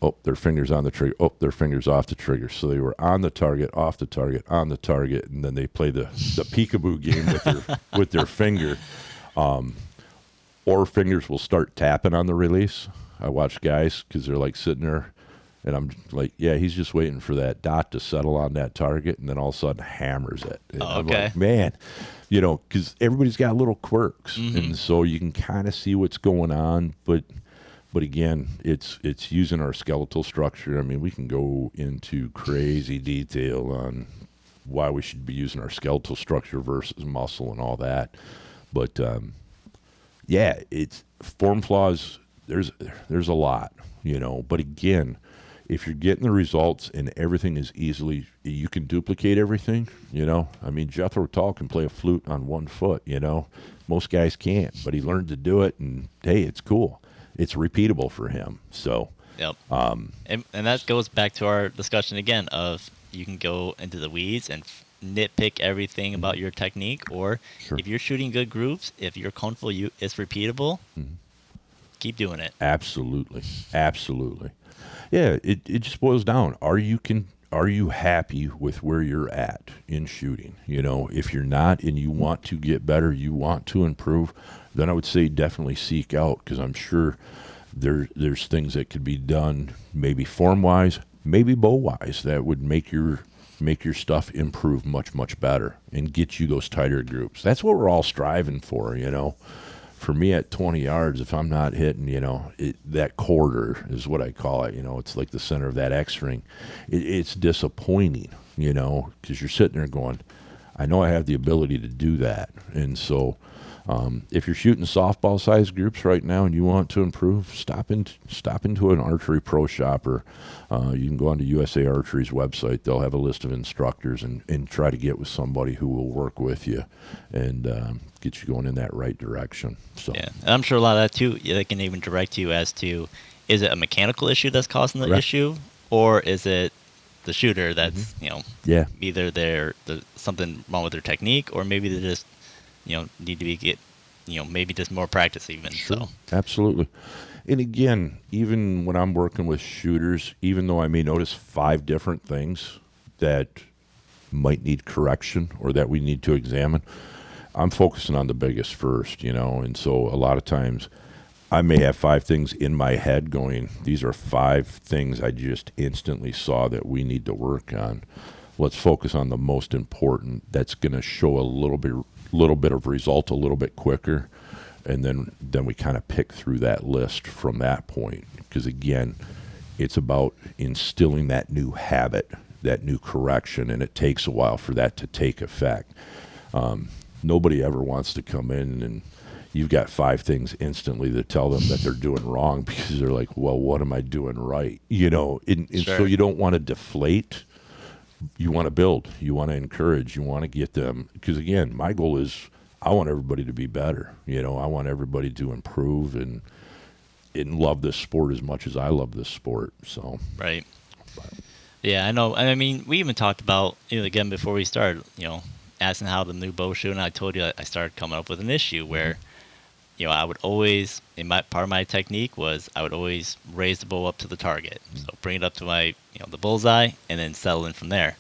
oh, their fingers on the trigger, oh, their fingers off the trigger. So they were on the target, off the target, on the target, and then they play the peekaboo game with their finger. Or fingers will start tapping on the release. I watch guys, because they're like sitting there, and I'm like, yeah, he's just waiting for that dot to settle on that target, and then all of a sudden hammers it. And I'm Okay. like, man, because everybody's got little quirks, and so you can kind of see what's going on. But again, it's using our skeletal structure. I mean, we can go into crazy detail on why we should be using our skeletal structure versus muscle and all that. But yeah, it's form flaws. There's a lot, But again, if you're getting the results and everything is easily, you can duplicate everything, I mean, Jethro Tull can play a flute on 1 foot, Most guys can't, but he learned to do it, and hey, it's cool. It's repeatable for him. So, Yep. And that goes back to our discussion again of, you can go into the weeds and nitpick everything about your technique, or Sure. if you're shooting good grooves, if you're comfortable, it's repeatable, keep doing it. Absolutely. Yeah, it just boils down. Are you happy with where you're at in shooting? If you're not and you want to get better, you want to improve, then I would say definitely seek out, because I'm sure there's things that could be done, maybe form-wise, maybe bow-wise, that would make your stuff improve much, much better and get you those tighter groups. That's what we're all striving for, For me, at 20 yards, if I'm not hitting, that quarter is what I call it. It's like the center of that X ring. It's disappointing, because you're sitting there going, I know I have the ability to do that. And so if you're shooting softball size groups right now and you want to improve, stop into an archery pro shop, or you can go onto USA Archery's website. They'll have a list of instructors, and try to get with somebody who will work with you and get you going in that right direction. So Yeah, and I'm sure a lot of that too, they can even direct you as to, is it a mechanical issue that's causing the Correct. issue, or is it the shooter that's yeah, either there's something wrong with their technique, or maybe they just need to get maybe just more practice even. sure. So Absolutely. And again, even when I'm working with shooters, even though I may notice 5 different things that might need correction or that we need to examine, I'm focusing on the biggest first, and so a lot of times I may have 5 things in my head going, these are 5 things I just instantly saw that we need to work on. Let's focus on the most important that's going to show a little bit of result a little bit quicker, and then we kind of pick through that list from that point, because again, it's about instilling that new habit, that new correction, and it takes a while for that to take effect. Nobody ever wants to come in and you've got 5 things instantly that tell them that they're doing wrong, because they're like, well, what am I doing right? And Sure. so you don't want to deflate. You want to build. You want to encourage. You want to get them, because again, my goal is I want everybody to be better. I want everybody to improve, and and love this sport as much as I love this sport. So, Right. Yeah, I know. I mean, we even talked about, again, before we started, asking how the new bow shoot, and I told you I started coming up with an issue where, I would always, part of my technique was I would always raise the bow up to the target. So bring it up to my, the bullseye, and then settle in from there.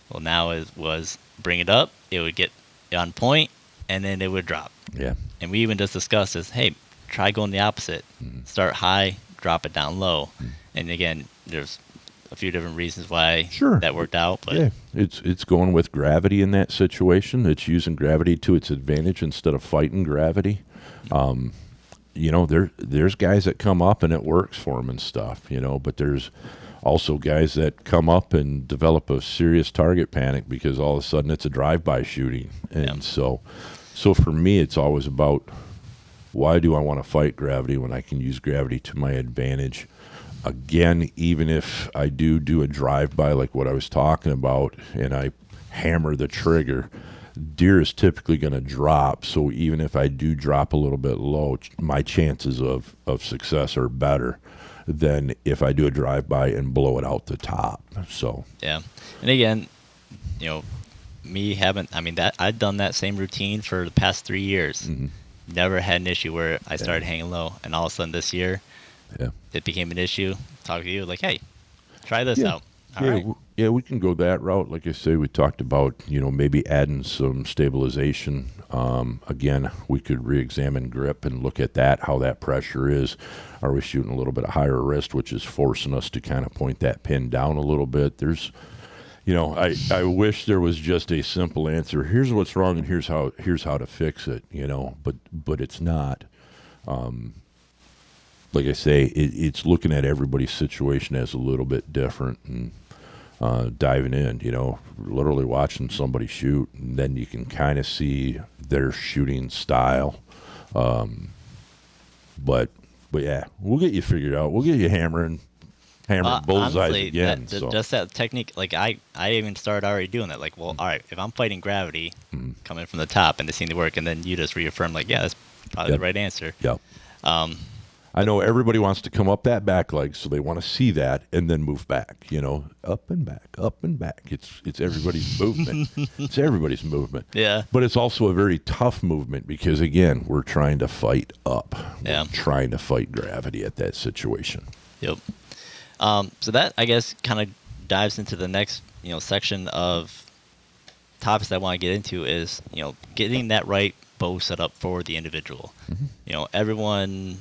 Well, now it was bring it up, it would get on point, and then it would drop. yeah. And we even just discussed this, hey, try going the opposite. Start high, drop it down low. And again, there's a few different reasons why Sure. that worked out. But Yeah, it's going with gravity in that situation. It's using gravity to its advantage instead of fighting gravity. There's guys that come up and it works for them and stuff, but there's also guys that come up and develop a serious target panic because all of a sudden it's a drive-by shooting. And so for me, it's always about, why do I want to fight gravity when I can use gravity to my advantage? Again, even if I do a drive-by like what I was talking about and I hammer the trigger, deer is typically going to drop. So even if I do drop a little bit low, my chances of success are better than if I do a drive-by and blow it out the top. So yeah. And again, I've done that same routine for the past 3 years. Never had an issue where I started hanging low, and all of a sudden this year, it became an issue. Talk to you like, hey, try this out. All right. We can go that route. Like I say, we talked about, maybe adding some stabilization. Again, we could re-examine grip and look at that, how that pressure is. Are we shooting a little bit higher wrist, which is forcing us to kind of point that pin down a little bit? There's, I wish there was just a simple answer. Here's what's wrong and here's how to fix it, but it's not. Like I say, it's looking at everybody's situation as a little bit different and diving in, literally watching somebody shoot, and then you can kind of see their shooting style. But yeah, we'll get you figured out. We'll get you hammering bullseyes honestly, again. Just that technique, like I even started already doing that. Like, well, all right, if I'm fighting gravity coming from the top and this seemed to work, and then you just reaffirm, like, yeah, that's probably the right answer. Yep. I know everybody wants to come up that back leg, so they want to see that and then move back, up and back, up and back. It's everybody's movement. It's everybody's movement. Yeah. But it's also a very tough movement because, again, we're trying to fight up. Yeah. We're trying to fight gravity at that situation. Yep. So that, I guess, kind of dives into the next, section of topics that I want to get into is, getting that right bow set up for the individual. Everyone,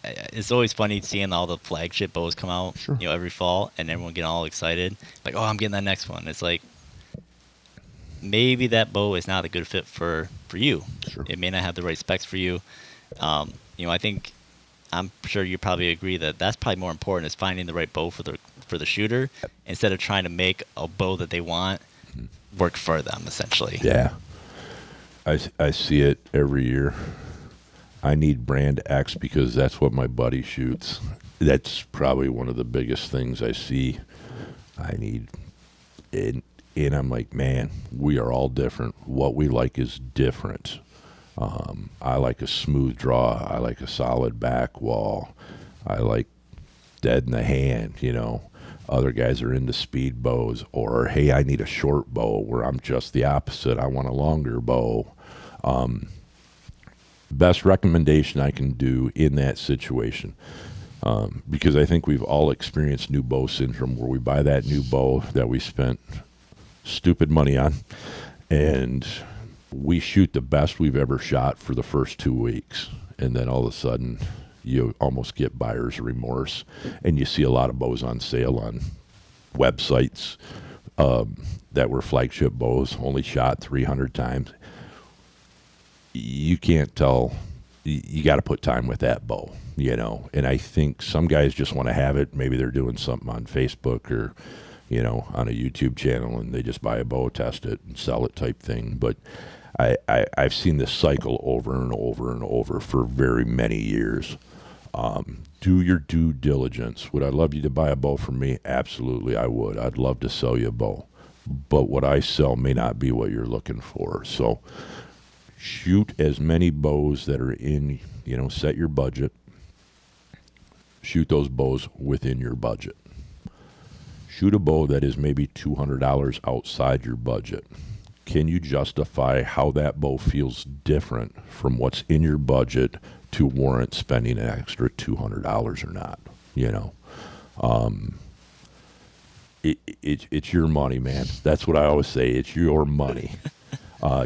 it's always funny seeing all the flagship bows come out, Sure. Every fall, and everyone getting all excited, like, oh, I'm getting that next one. It's like, maybe that bow is not a good fit for you. Sure. It may not have the right specs for you. I'm sure you probably agree that that's probably more important, is finding the right bow for the shooter instead of trying to make a bow that they want work for them, essentially. Yeah. I see it every year. I need brand X because that's what my buddy shoots. That's probably one of the biggest things I see. I need, and I'm like, man, we are all different. What we like is different. I like a smooth draw. I like a solid back wall. I like dead in the hand, Other guys are into speed bows, or, hey, I need a short bow, where I'm just the opposite. I want a longer bow. Best recommendation I can do in that situation, because I think we've all experienced new bow syndrome, where we buy that new bow that we spent stupid money on, and we shoot the best we've ever shot for the first 2 weeks, and then all of a sudden you almost get buyer's remorse, and you see a lot of bows on sale on websites that were flagship bows, only shot 300 times. You can't tell. You got to put time with that bow, and I think some guys just want to have it. Maybe they're doing something on Facebook or on a YouTube channel, and they just buy a bow, test it, and sell it type thing. But I've seen this cycle over and over and over for very many years. Do your due diligence. Would I love you to buy a bow from me? Absolutely, I would. I'd love to sell you a bow. But what I sell may not be what you're looking for. So shoot as many bows that are in, set your budget. Shoot those bows within your budget. Shoot a bow that is maybe $200 outside your budget. Can you justify how that bow feels different from what's in your budget to warrant spending an extra $200 or not? It's your money, man. That's what I always say. It's your money.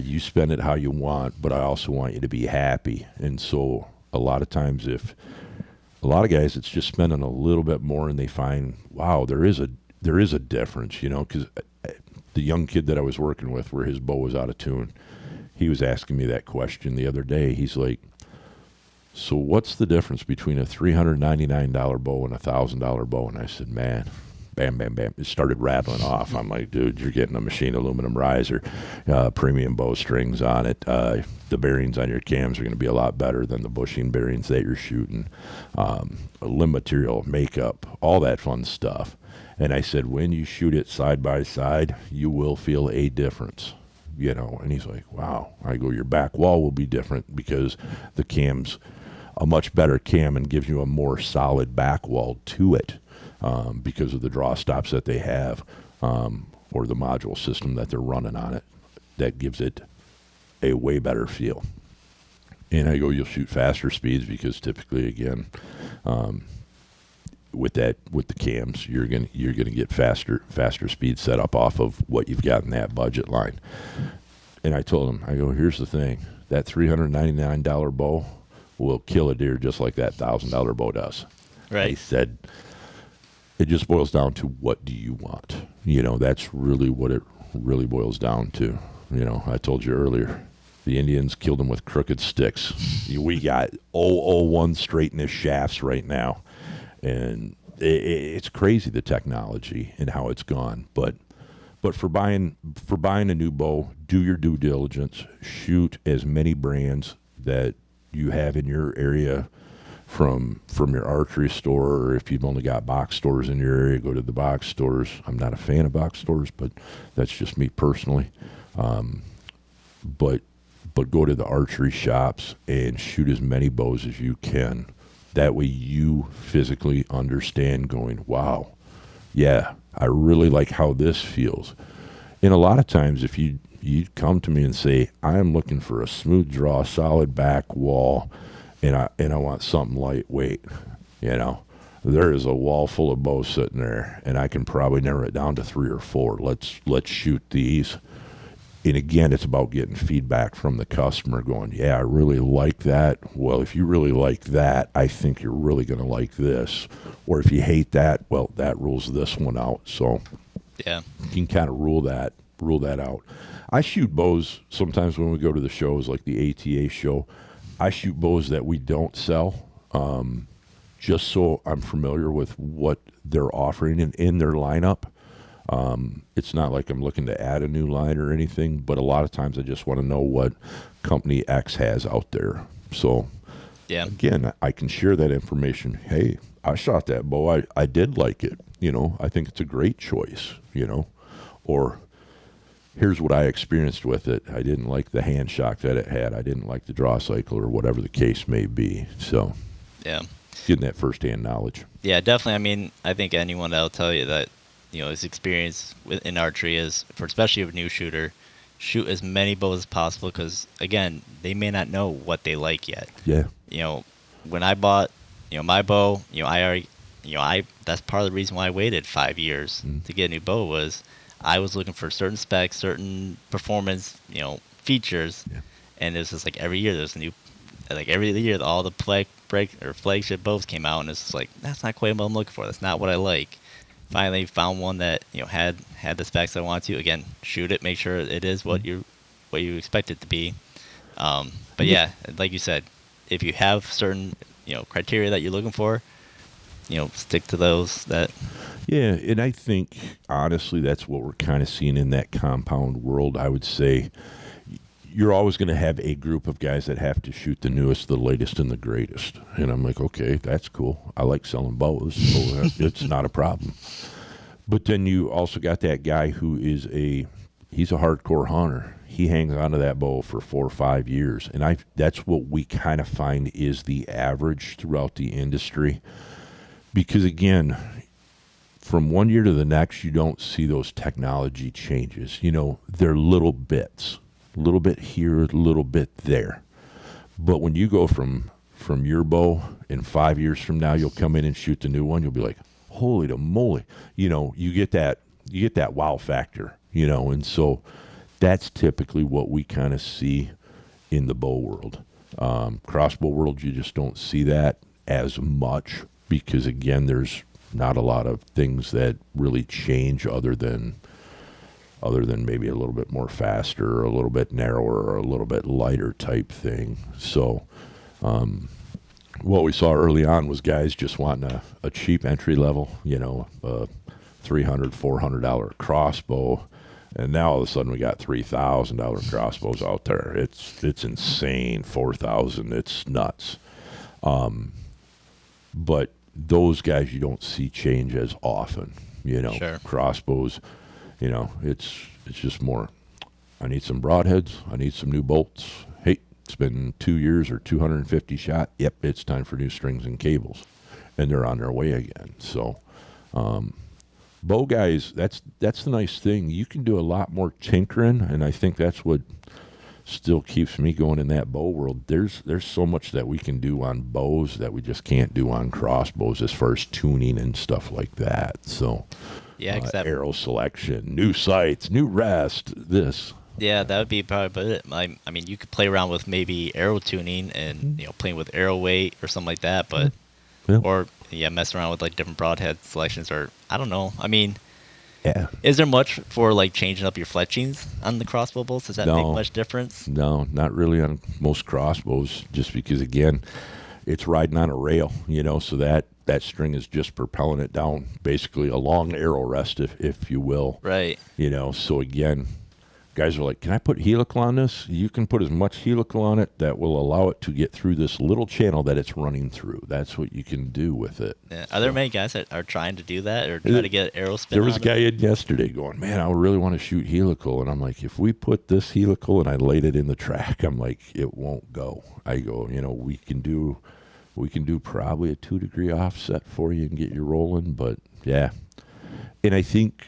You spend it how you want, but I also want you to be happy. And so a lot of times, if a lot of guys, it's just spending a little bit more, and they find, wow, there is a difference, because the young kid that I was working with, where his bow was out of tune, he was asking me that question the other day. He's like, so what's the difference between a $399 bow and a $1,000 bow? And I said, man, bam, bam, bam. It started rattling off. I'm like, dude, you're getting a machined aluminum riser, premium bow strings on it. The bearings on your cams are going to be a lot better than the bushing bearings that you're shooting. Limb material, makeup, all that fun stuff. And I said, when you shoot it side by side, you will feel a difference. And he's like, wow. I go, your back wall will be different because the cam's a much better cam and gives you a more solid back wall to it. Because of the draw stops that they have, or the module system that they're running on it, that gives it a way better feel. And I go, you'll shoot faster speeds because typically, again, with the cams, you're gonna get faster speed set up off of what you've got in that budget line. And I told him, I go, here's the thing, that $399 bow will kill a deer just like that $1,000 bow does. Right. He said, it just boils down to what do you want? That's really what it really boils down to. I told you earlier, the Indians killed them with crooked sticks. We got 001 straightness shafts right now. And it's crazy, the technology and how it's gone. But for buying a new bow, do your due diligence. Shoot as many brands that you have in your area from your archery store, or if you've only got box stores in your area, go to the box stores. I'm not a fan of box stores, but that's just me personally. But go to the archery shops and shoot as many bows as you can. That way you physically understand going, wow, yeah, I really like how this feels. And a lot of times if you come to me and say, I am looking for a smooth draw, solid back wall, and I want something lightweight, there is a wall full of bows sitting there, and I can probably narrow it down to 3 or 4. Let's shoot these. And again, it's about getting feedback from the customer going, yeah, I really like that. Well, if you really like that, I think you're really going to like this. Or if you hate that, well, that rules this one out. So yeah, you can kind of rule that out. I shoot bows sometimes when we go to the shows like the ATA show. I shoot bows that we don't sell, just so I'm familiar with what they're offering in their lineup. It's not like I'm looking to add a new line or anything, but a lot of times I just want to know what company X has out there. So, yeah, again, I can share that information. Hey, I shot that bow. I did like it. I think it's a great choice, or here's what I experienced with it. I didn't like the hand shock that it had. I didn't like the draw cycle or whatever the case may be. So, yeah, getting that firsthand knowledge. Yeah, definitely. I mean, I think anyone that'll tell you that, his experience in archery is, for especially a new shooter, shoot as many bows as possible because, again, they may not know what they like yet. Yeah. When I bought, my bow, I already, that's part of the reason why I waited 5 years to get a new bow was I was looking for certain specs, certain performance, features, and it was just like every year there's a new, like every year all the flagship bows came out, and it's just like that's not quite what I'm looking for. That's not what I like. Finally found one that had the specs I wanted to. Again, shoot it, make sure it is what you expect it to be. But yeah, like you said, if you have certain criteria that you're looking for, stick to those. Yeah, and I think honestly that's what we're kind of seeing in that compound world. I would say you're always going to have a group of guys that have to shoot the newest, the latest, and the greatest. And I'm like, okay, that's cool. I like selling bows, so it's not a problem. But then you also got that guy who is a he's a hardcore hunter. He hangs onto that bow for 4 or 5 years, and that's what we kind of find is the average throughout the industry. Because again, from one year to the next, you don't see those technology changes. They're little bits, a little bit here, a little bit there. But when you go from your bow, in 5 years from now, you'll come in and shoot the new one. You'll be like, holy moly! You get that wow factor. And so that's typically what we kind of see in the bow world. Crossbow world, you just don't see that as much because, again, there's not a lot of things that really change other than maybe a little bit more faster or a little bit narrower or a little bit lighter type thing. So what we saw early on was guys just wanting a cheap entry level, a $300, $400 crossbow. And now all of a sudden we got $3,000 crossbows out there. It's insane. 4,000. It's nuts. But those guys you don't see change as often. Sure. Crossbows. It's just more. I need some broadheads. I need some new bolts. Hey, it's been 2 years or 250 shot. Yep, it's time for new strings and cables, and they're on their way again. So. Bow guys, that's the nice thing. You can do a lot more tinkering, and I think that's what still keeps me going in that bow world. There's so much that we can do on bows that we just can't do on crossbows as far as tuning and stuff like that. So, yeah, except arrow selection, new sights, new rest, this. Yeah, that would be probably it. I mean, you could play around with maybe arrow tuning and playing with arrow weight or something like that, but or mess around with like different broadhead selections, or I don't know. I mean, is there much for like changing up your fletchings on the crossbow bolts? Does that make much difference? No, not really on most crossbows, just because again, it's riding on a rail, so that string is just propelling it down, basically a long arrow rest, if you will. Right. So again, guys are like, can I put helical on this? You can put as much helical on it that will allow it to get through this little channel that it's running through. That's what you can do with it. Yeah. Are there many guys that are trying to do that or try to get arrow spin? There was a guy in yesterday going, man, I really want to shoot helical. And I'm like, if we put this helical and I laid it in the track, I'm like, it won't go. I go, we can do probably a 2-degree offset for you and get you rolling. But yeah. And I think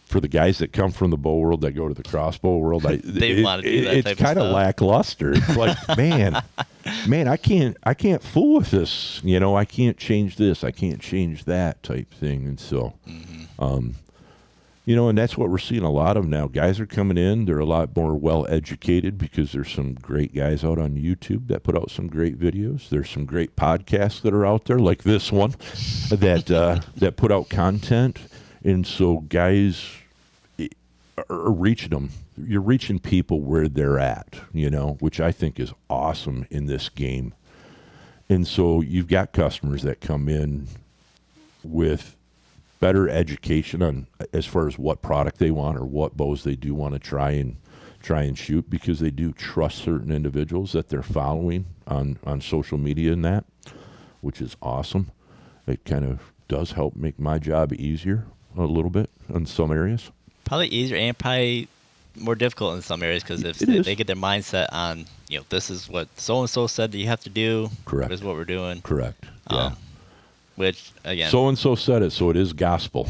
for the guys that come from the bow world that go to the crossbow world, they want to do that. It's kind of lackluster. It's like, man, I can't fool with this. I can't change this. I can't change that type thing. And so, and that's what we're seeing a lot of now. Guys are coming in. They're a lot more well educated because there's some great guys out on YouTube that put out some great videos. There's some great podcasts that are out there, like this one, that put out content. And so, guys are reaching them. You're reaching people where they're at, which I think is awesome in this game. And so you've got customers that come in with better education on as far as what product they want or what bows they do want to try and shoot, because they do trust certain individuals that they're following on social media and that, which is awesome. It kind of does help make my job easier a little bit in some areas. Probably easier and probably more difficult in some areas, because if they get their mindset on, this is what so-and-so said that you have to do. Correct. This is what we're doing. Correct. Yeah. Which, again, so-and-so said it, so it is gospel.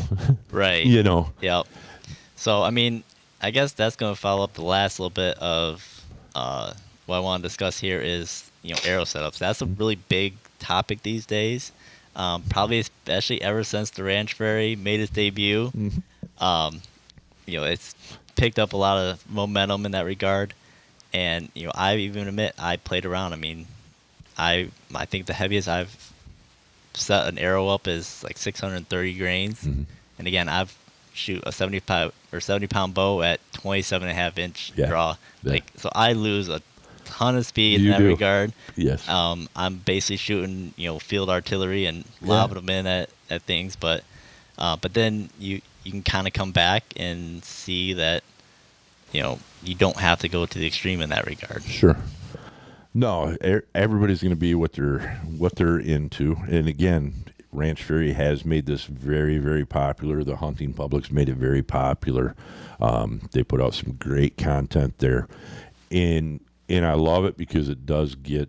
Right. Yep. So, I mean, I guess that's going to follow up the last little bit of what I want to discuss here is, arrow setups. That's a really big topic these days. Probably especially ever since the Ranch Fairy made its debut. Mm-hmm. It's picked up a lot of momentum in that regard. And, I even admit I played around. I mean, I think the heaviest I've set an arrow up is like 630 grains. Mm-hmm. And again, I've shoot a 70 pound bow at 27.5-inch draw. Yeah. So I lose a ton of speed in that regard. Yes. I'm basically shooting, field artillery and lobbing them in at things, but then you can kind of come back and see that, you don't have to go to the extreme in that regard. Sure. No, everybody's going to be what they're into, and again, Ranch Fairy has made this very, very popular. The hunting public's made it very popular. They put out some great content there, and I love it because it does get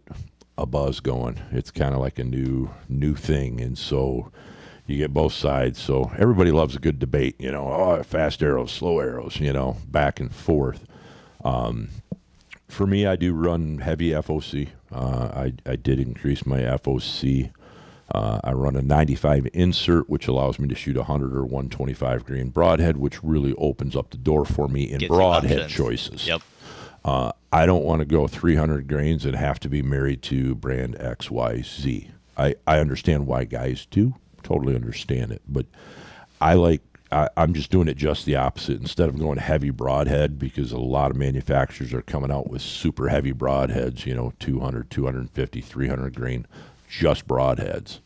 a buzz going. It's kind of like a new thing, and so you get both sides. So everybody loves a good debate, fast arrows, slow arrows, back and forth. For me, I do run heavy FOC. I did increase my FOC. I run a 95 insert, which allows me to shoot 100 or 125 grain broadhead, which really opens up the door for me in broadhead choices. Yep. I don't want to go 300 grains and have to be married to brand XYZ. I understand why guys do. Totally understand it. But I'm just doing it just the opposite. Instead of going heavy broadhead, because a lot of manufacturers are coming out with super heavy broadheads, 200, 250, 300 grain, just broadheads,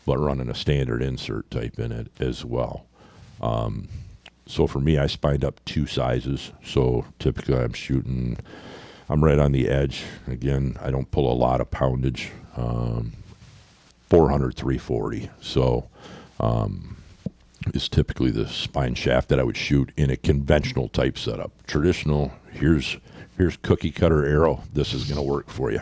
but running a standard insert type in it as well. So for me, I spined up 2 sizes. So typically I'm right on the edge. Again, I don't pull a lot of poundage, 400, 340. So is typically the spine shaft that I would shoot in a conventional type setup. Traditional, here's cookie cutter arrow. This is going to work for you.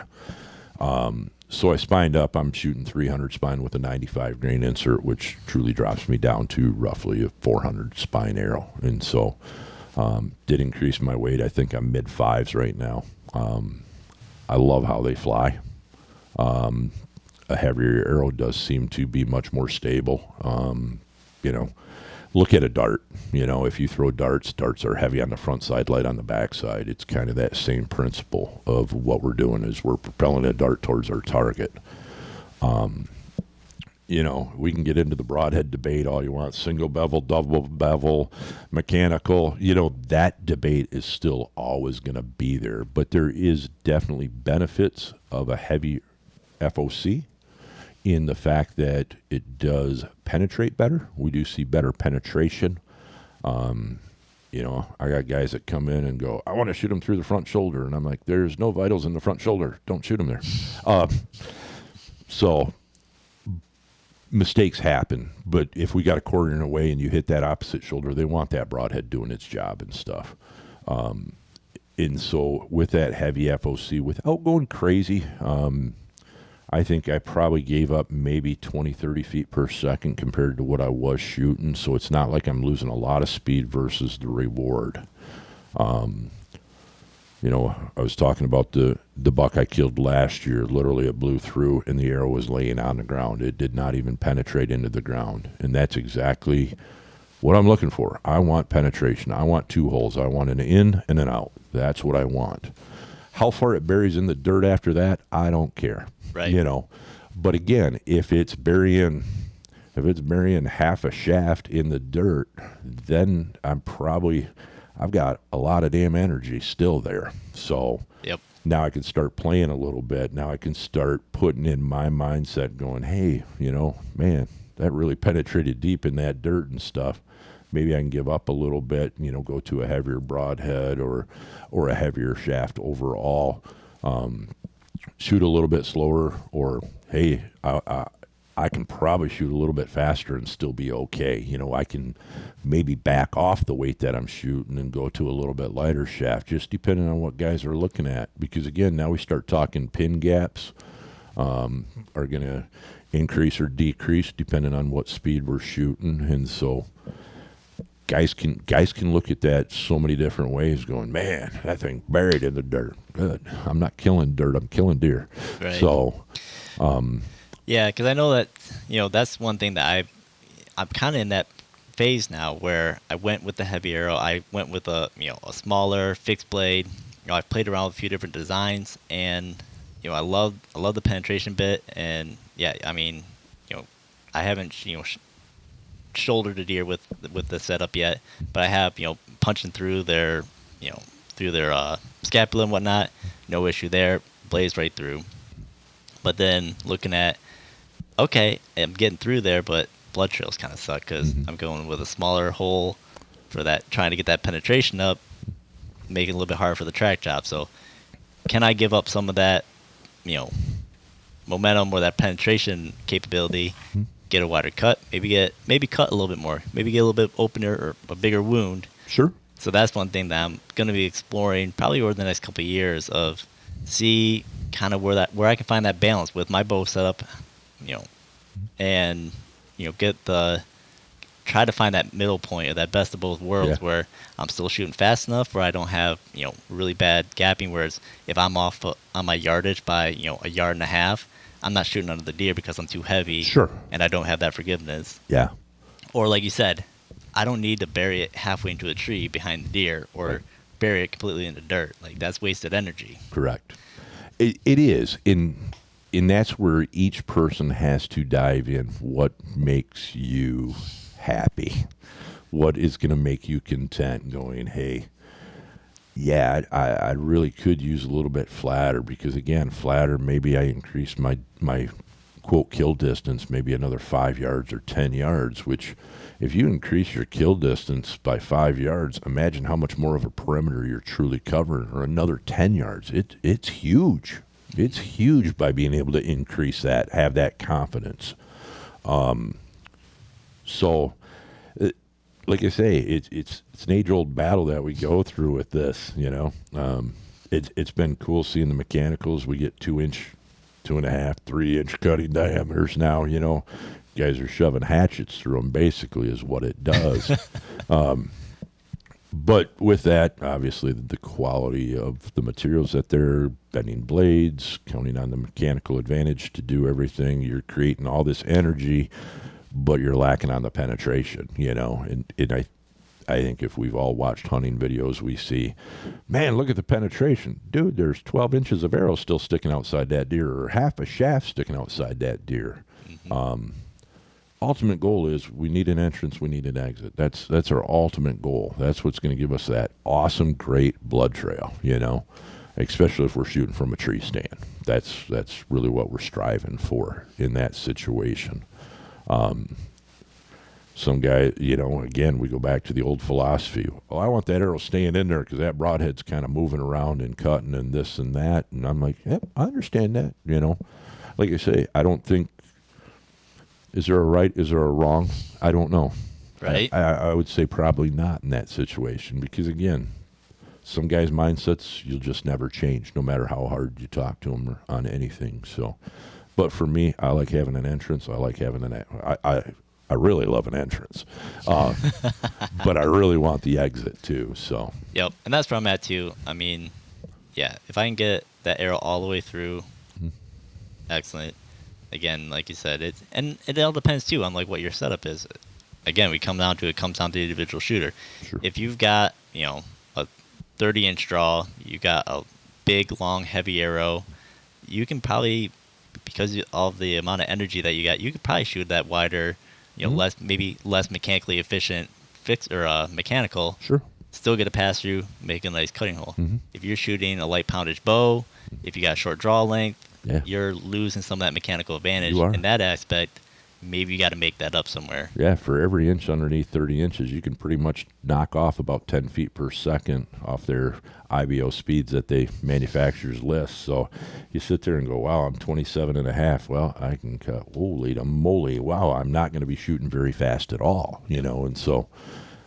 So I spined up. I'm shooting 300 spine with a 95 grain insert, which truly drops me down to roughly a 400 spine arrow. And so did increase my weight. I think I'm mid 5s right now. I love how they fly. A heavier arrow does seem to be much more stable. Look at a dart. If you throw darts are heavy on the front side, light on the back side. It's kind of that same principle of what we're doing is we're propelling a dart towards our target. We can get into the broadhead debate all you want, single bevel, double bevel, mechanical. That debate is still always going to be there, but there is definitely benefits of a heavy FOC in the fact that it does penetrate better. We do see better penetration. I got guys that come in and go, I want to shoot them through the front shoulder. And I'm like, there's no vitals in the front shoulder. Don't shoot them there. So mistakes happen. But if we got a quarter in a way and you hit that opposite shoulder, they want that broadhead doing its job and stuff. And so with that heavy FOC, without going crazy, I think I probably gave up maybe 20, 30 feet per second compared to what I was shooting. So it's not like I'm losing a lot of speed versus the reward. I was talking about the buck I killed last year. Literally, it blew through and the arrow was laying on the ground. It did not even penetrate into the ground. And that's exactly what I'm looking for. I want penetration. I want 2 holes. I want an in and an out. That's what I want. How far it buries in the dirt after that, I don't care. Right. But again, if it's burying half a shaft in the dirt, then I've got a lot of damn energy still there. So Yep. Now I can start playing a little bit. Now I can start putting in my mindset going, hey, man, that really penetrated deep in that dirt and stuff. Maybe I can give up a little bit, go to a heavier broadhead or a heavier shaft overall. Shoot a little bit slower, or hey, I can probably shoot a little bit faster and still be okay. I can maybe back off the weight that I'm shooting and go to a little bit lighter shaft, just depending on what guys are looking at. Because again, now we start talking pin gaps are going to increase or decrease depending on what speed we're shooting, and so guys can look at that so many different ways, going, man, that thing buried in the dirt. Good. I'm not killing dirt. I'm killing deer. Right. So, yeah, because I know that that's one thing that I'm kind of in that phase now where I went with the heavy arrow. I went with a smaller fixed blade. I've played around with a few different designs, and I love the penetration bit. And yeah, I mean, I haven't shouldered a deer with the setup yet, but I have punching through their scapula and whatnot, no issue there, blazed right through. But then looking at, okay, I'm getting through there, but blood trails kind of suck because I'm going with a smaller hole for that, trying to get that penetration up, making it a little bit harder for the track job. So can I give up some of that momentum or that penetration capability get a wider cut, maybe cut a little bit more, maybe get a little bit opener or a bigger wound. Sure. So that's one thing that I'm going to be exploring probably over the next couple of years of see kind of where I can find that balance with my bow setup, you know, and try to find that middle point or that best of both worlds where I'm still shooting fast enough where I don't have, really bad gapping. Whereas if I'm off on my yardage by, a yard and a half, I'm not shooting under the deer because I'm too heavy. Sure. And I don't have that forgiveness. Yeah. Or like you said, I don't need to bury it halfway into a tree behind the deer or bury it completely in the dirt. Like that's wasted energy. Correct. It is. And that's where each person has to dive in. What makes you happy? What is going to make you content going, hey, yeah, I really could use a little bit flatter because, again, flatter, maybe I increase my quote kill distance maybe another 5 yards or 10 yards, which if you increase your kill distance by 5 yards, imagine how much more of a perimeter you're truly covering, or another 10 yards. It's huge. It's huge by being able to increase that, have that confidence. So, like I say, it's an age-old battle that we go through with this, It's been cool seeing the mechanicals. We get 2-inch, 2.5, 3-inch cutting diameters now, Guys are shoving hatchets through them, basically, is what it does. But with that, obviously, the quality of the materials that they're bending blades, counting on the mechanical advantage to do everything, you're creating all this energy, but you're lacking on the penetration, And I think if we've all watched hunting videos, we see, man, look at the penetration. Dude, there's 12 inches of arrow still sticking outside that deer, or half a shaft sticking outside that deer. Mm-hmm. Ultimate goal is we need an entrance, we need an exit. That's our ultimate goal. That's what's going to give us that awesome, great blood trail, especially if we're shooting from a tree stand. That's really what we're striving for in that situation. Some guy, again, we go back to the old philosophy. Well, I want that arrow staying in there because that broadhead's kind of moving around and cutting and this and that. And I'm like, yep, I understand that, Like I say, I don't think, is there a right, is there a wrong? I don't know. Right. I would say probably not in that situation because, again, some guys' mindsets you'll just never change no matter how hard you talk to them on anything. So, but for me, I like having an entrance. I like having I really love an entrance, but I really want the exit too. So. Yep, and that's where I'm at too. I mean, yeah, if I can get that arrow all the way through, excellent. Again, like you said, it all depends too on like what your setup is. Again, it comes down to the individual shooter. Sure. If you've got a 30-inch draw, you got a big, long, heavy arrow, you can probably, because of the amount of energy that you got, you could probably shoot that wider. Less mechanically efficient mechanical. Sure. Still get a pass through, make a nice cutting hole. Mm-hmm. If you're shooting a light poundage bow, if you got short draw length, you're losing some of that mechanical advantage. You are. In that aspect, maybe you got to make that up somewhere. Yeah, for every inch underneath 30 inches, you can pretty much knock off about 10 feet per second off their IBO speeds that they manufacturers list. So you sit there and go, wow, I'm 27 and a half. Well, I can cut, holy moly, wow, I'm not going to be shooting very fast at all, And so,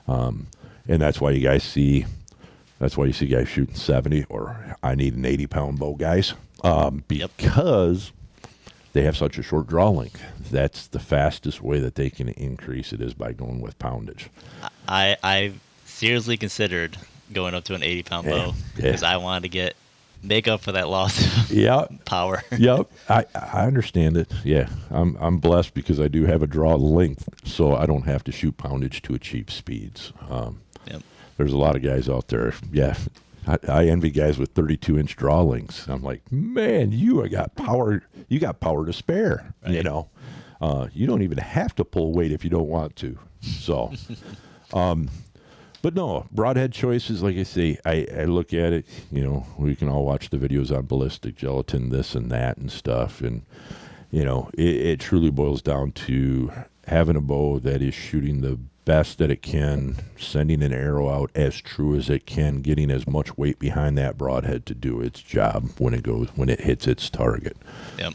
and that's why you see guys shooting 70, or I need an 80-pound bow, guys, because they have such a short draw length. That's the fastest way that they can increase it is by going with poundage. I've seriously considered going up to an 80-pound bow because I wanted to make up for that loss of power. Yep, I understand it. Yeah, I'm blessed because I do have a draw length, so I don't have to shoot poundage to achieve speeds. There's a lot of guys out there. Yeah, I envy guys with 32-inch draw lengths. I'm like, man, you got power. You got power to spare. Right. You don't even have to pull weight if you don't want to. So, but no, broadhead choices. Like I say, I look at it. We can all watch the videos on ballistic gelatin, this and that and stuff, and it truly boils down to having a bow that is shooting the best that it can, sending an arrow out as true as it can, getting as much weight behind that broadhead to do its job when it hits its target. Yep.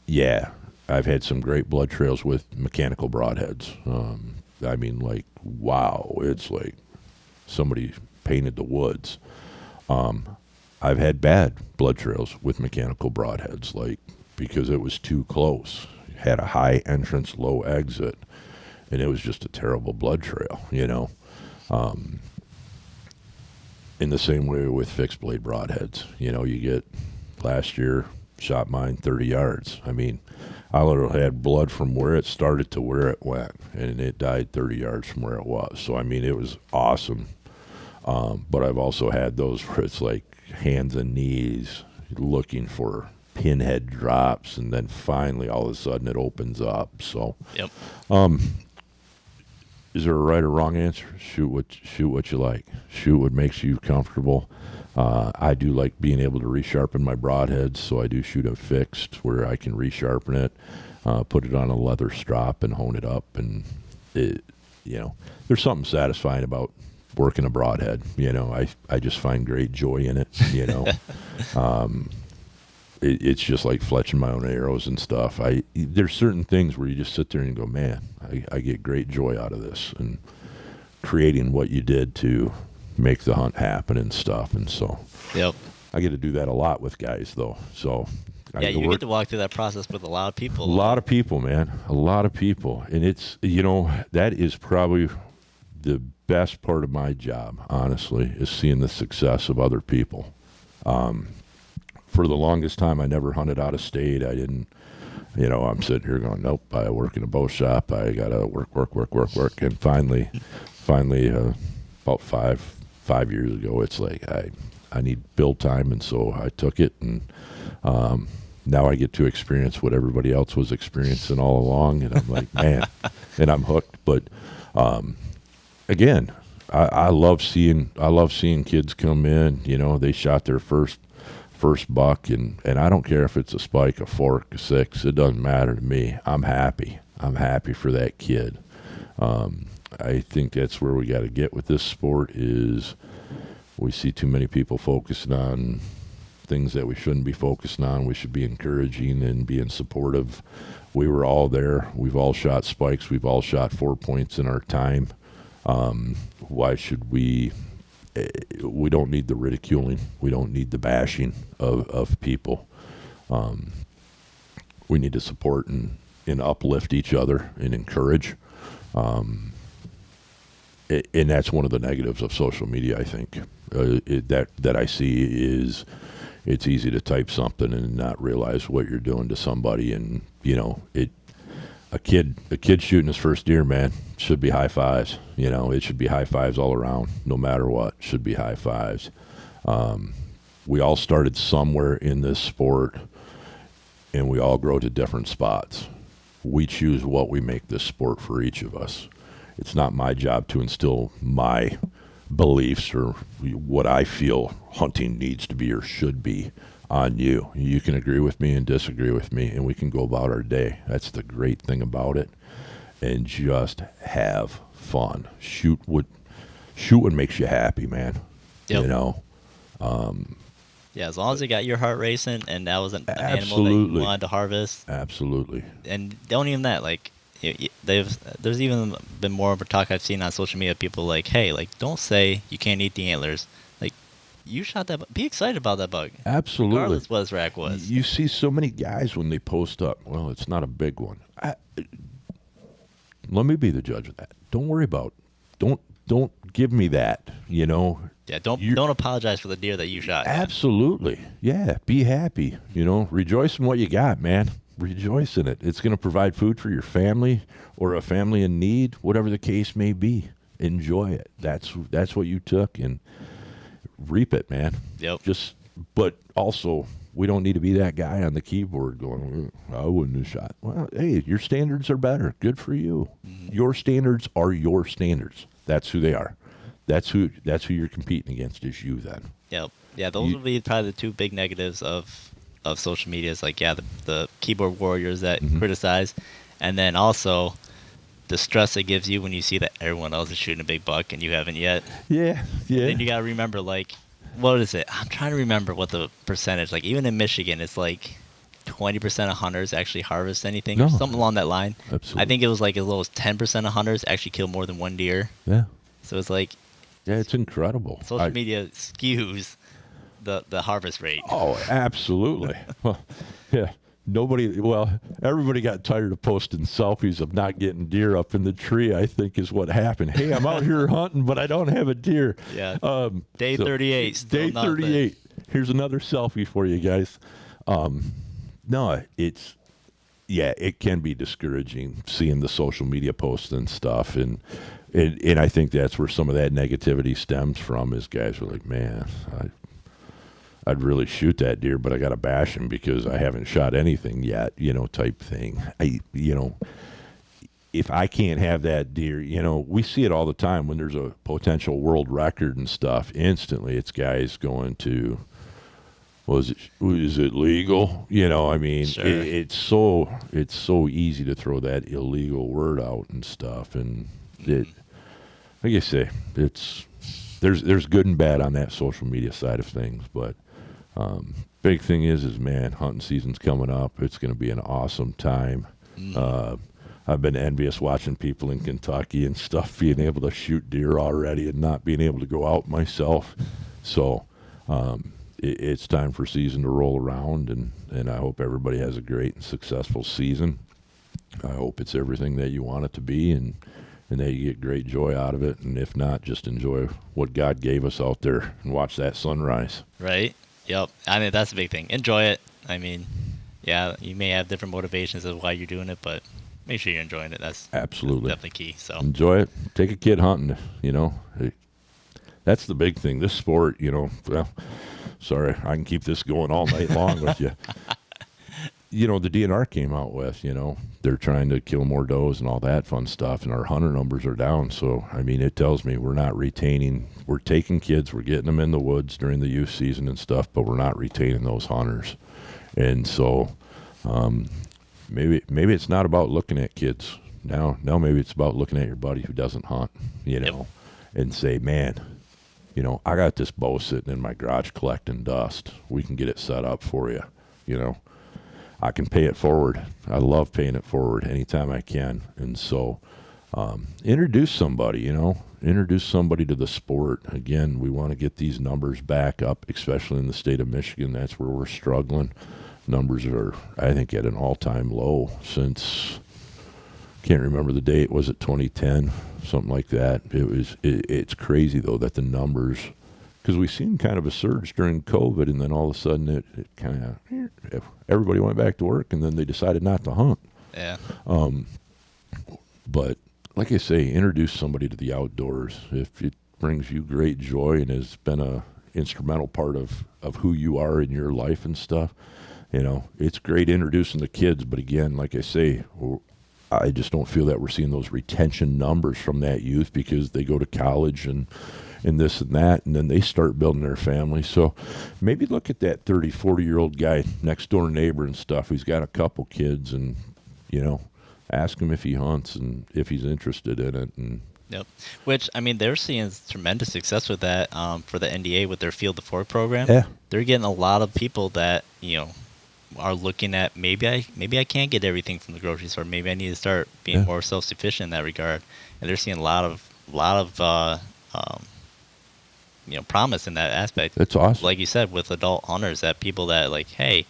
Yeah, I've had some great blood trails with mechanical broadheads. I mean, like, wow, it's like somebody painted the woods. I've had bad blood trails with mechanical broadheads, like, because it was too close. Had a high entrance, low exit, and it was just a terrible blood trail, you know. In the same way with fixed blade broadheads, you know, you get last year shot mine 30 yards. I mean, I literally had blood from where it started to where it went, and it died 30 yards from where it was. So I mean, it was awesome. But I've also had those where it's like hands and knees looking for pinhead drops, and then finally all of a sudden it opens up. So Yep. is there a right or wrong answer? Shoot what you like. Shoot what makes you comfortable. I do like being able to resharpen my broadheads, so I do shoot a fixed where I can resharpen it, put it on a leather strop and hone it up, and it, you know, there's something satisfying about working a broadhead. You know, I just find great joy in it. You know, it's just like fletching my own arrows and stuff. There's certain things where you just sit there and go, man, I get great joy out of this, and creating what you did to make the hunt happen and stuff. And so Yep. I get to do that a lot with guys, though. So Yeah, you get to walk through that process with a lot of people. a lot of people, man, a lot of people. And it's, you know, that is probably the best part of my job, honestly, is seeing the success of other people. For the longest time, I never hunted out of state. I didn't, you know, I'm sitting here going, nope, I work in a bow shop. I got to work. And finally, about five years ago, it's like, I need build time. And so I took it, and now I get to experience what everybody else was experiencing all along. And I'm like, man, and I'm hooked. But again, I love seeing kids come in. You know, they shot their first buck, and I don't care if it's a spike, a fork, a six. It doesn't matter to me. I'm happy for that kid. I think that's where we got to get with this sport. Is we see too many people focusing on things that we shouldn't be focusing on. We should be encouraging and being supportive. We were all there. We've all shot spikes. We've all shot 4 points in our time. Why should we? We don't need the ridiculing. We don't need the bashing of people. We need to support and uplift each other and encourage. And that's one of the negatives of social media, I think. That I see is it's easy to type something and not realize what you're doing to somebody. And, you know, a kid shooting his first deer, man, should be high fives. You know, it should be high fives all around, no matter what. Should be high fives. We all started somewhere in this sport, and we all grow to different spots. We choose what we make this sport for each of us. It's not my job to instill my beliefs or what I feel hunting needs to be or should be on you. You can agree with me and disagree with me, and we can go about our day. That's the great thing about it. And just have fun. Shoot what makes you happy, man. Yep. You know. Yeah, as long as you got your heart racing, and that was an animal that Absolutely. you wanted to harvest. Absolutely. And don't even that, like, there's even been more of a talk I've seen on social media. People like, hey, like, don't say you can't eat the antlers. Like, you shot that. Be excited about that bug. Absolutely. Regardless what his rack was. You see so many guys when they post up, well, it's not a big one. Let me be the judge of that. Don't worry about it. Don't give me that, you know. Yeah, don't apologize for the deer that you shot. Absolutely. Yeah, be happy, you know. Rejoice in what you got, man. Rejoice in it. It's going to provide food for your family or a family in need, whatever the case may be. Enjoy it. That's what you took, and reap it, man. Yep. But also, we don't need to be that guy on the keyboard going, I wouldn't have shot. Well, hey, your standards are better. Good for you. Mm-hmm. Your standards are your standards. That's who they are. That's who you're competing against, is you then. Yep. Yeah, those would be probably the two big negatives of social media. Is like, yeah, the keyboard warriors that criticize, and then also the stress it gives you when you see that everyone else is shooting a big buck and you haven't yet. Yeah. Then you gotta remember, like, what is it? I'm trying to remember what the percentage. Like, even in Michigan, it's like 20% of hunters actually harvest anything, No, or something along that line. I absolutely. think it was like as low as 10% of hunters actually kill more than one deer. Yeah. So it's like Yeah, it's incredible. social media skews the harvest rate. Oh, absolutely. Well, yeah. Everybody got tired of posting selfies of not getting deer up in the tree, I think is what happened. Hey, I'm out here hunting, but I don't have a deer. Yeah. Day 38. Still Day 38. Here's another selfie for you guys. No, it can be discouraging seeing the social media posts and stuff. And I think that's where some of that negativity stems from is guys are like, man, I'd really shoot that deer, but I got to bash him because I haven't shot anything yet, type thing. If I can't have that deer, we see it all the time when there's a potential world record and stuff. Instantly, it's guys going to, is it legal? Sure. It's so easy to throw that illegal word out and stuff. And it, like I say, there's good and bad on that social media side of things, but. Big thing is man, hunting season's coming up. It's going to be an awesome time. I've been envious watching people in Kentucky and stuff being able to shoot deer already and not being able to go out myself. So it's time for season to roll around, and I hope everybody has a great and successful season. I hope it's everything that you want it to be, and that you get great joy out of it. And if not, just enjoy what God gave us out there and watch that sunrise. Right. Yep. I mean, that's a big thing. Enjoy it. I mean, yeah, you may have different motivations of why you're doing it, but make sure you're enjoying it. That's absolutely definitely key. So enjoy it. Take a kid hunting. That's the big thing. This sport, well, sorry, I can keep this going all night long with you. The DNR came out with, they're trying to kill more does and all that fun stuff, and our hunter numbers are down. So, it tells me we're not retaining. We're taking kids, we're getting them in the woods during the youth season and stuff, but we're not retaining those hunters. And so, maybe it's not about looking at kids now. Maybe it's about looking at your buddy who doesn't hunt, Yep. and say, man, I got this bow sitting in my garage collecting dust. We can get it set up for you, I can pay it forward. I love paying it forward anytime I can. And so introduce somebody, introduce somebody to the sport. Again, we want to get these numbers back up, especially in the state of Michigan. That's where we're struggling. Numbers are, I think, at an all-time low since, can't remember the date, was it 2010? Something like that. It's crazy, though, that the numbers, because we've seen kind of a surge during COVID, and then all of a sudden it kind of, everybody went back to work, and then they decided not to hunt. Yeah. But like I say, introduce somebody to the outdoors. If it brings you great joy and has been a instrumental part of who you are in your life and stuff, it's great introducing the kids. But again, like I say, I just don't feel that we're seeing those retention numbers from that youth because they go to college and this and that, and then they start building their family. So maybe look at that 30, 40-year-old guy, next door neighbor and stuff, who's got a couple kids, and, ask him if he hunts and if he's interested in it. And Yep. Which, they're seeing tremendous success with that for the NDA with their Field to Fork program. Yeah. They're getting a lot of people that, are looking at maybe I can't get everything from the grocery store. Maybe I need to start being more self-sufficient in that regard. And they're seeing a lot of promise in that aspect. It's awesome. Like you said, with adult hunters, that people that like, hey,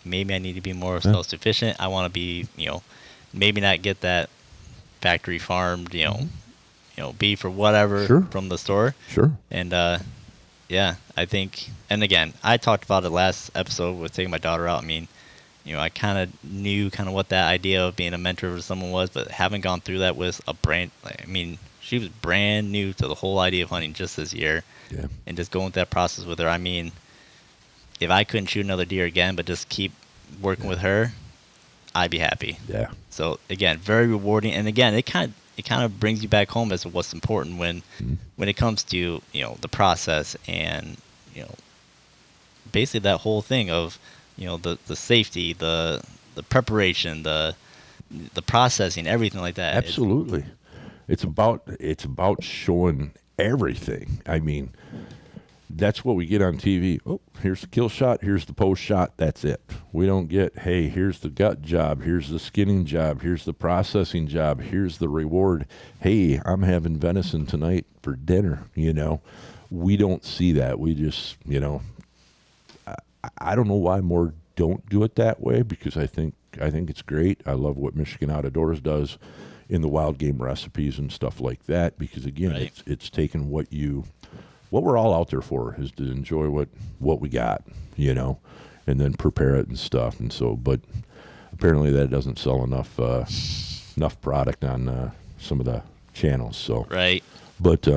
maybe I need to be more self-sufficient. I want to be, maybe not get that factory farmed, beef or whatever from the store. Sure. And I think, and again, I talked about it last episode with taking my daughter out. I kind of knew what that idea of being a mentor for someone was, but having gone through that with a brand, she was brand new to the whole idea of hunting just this year. Yeah. And just going through that process with her, if I couldn't shoot another deer again, but just keep working with her, I'd be happy. Yeah. So again, very rewarding, and again, it kind of brings you back home as to what's important when it comes to the process and basically that whole thing of the safety, the preparation, the processing, everything like that. Absolutely. It's about showing everything. that's what we get on TV. Oh, here's the kill shot. Here's the post shot. That's it. We don't get, hey, here's the gut job. Here's the skinning job. Here's the processing job. Here's the reward. Hey, I'm having venison tonight for dinner. We don't see that. We just, I don't know why more don't do it that way, because I think it's great. I love what Michigan Out of Doors does in the wild game recipes and stuff like that, because again, Right. it's taken what we're all out there for is to enjoy what we got, and then prepare it and stuff. And so, but apparently that doesn't sell enough product on some of the channels. So, Right. but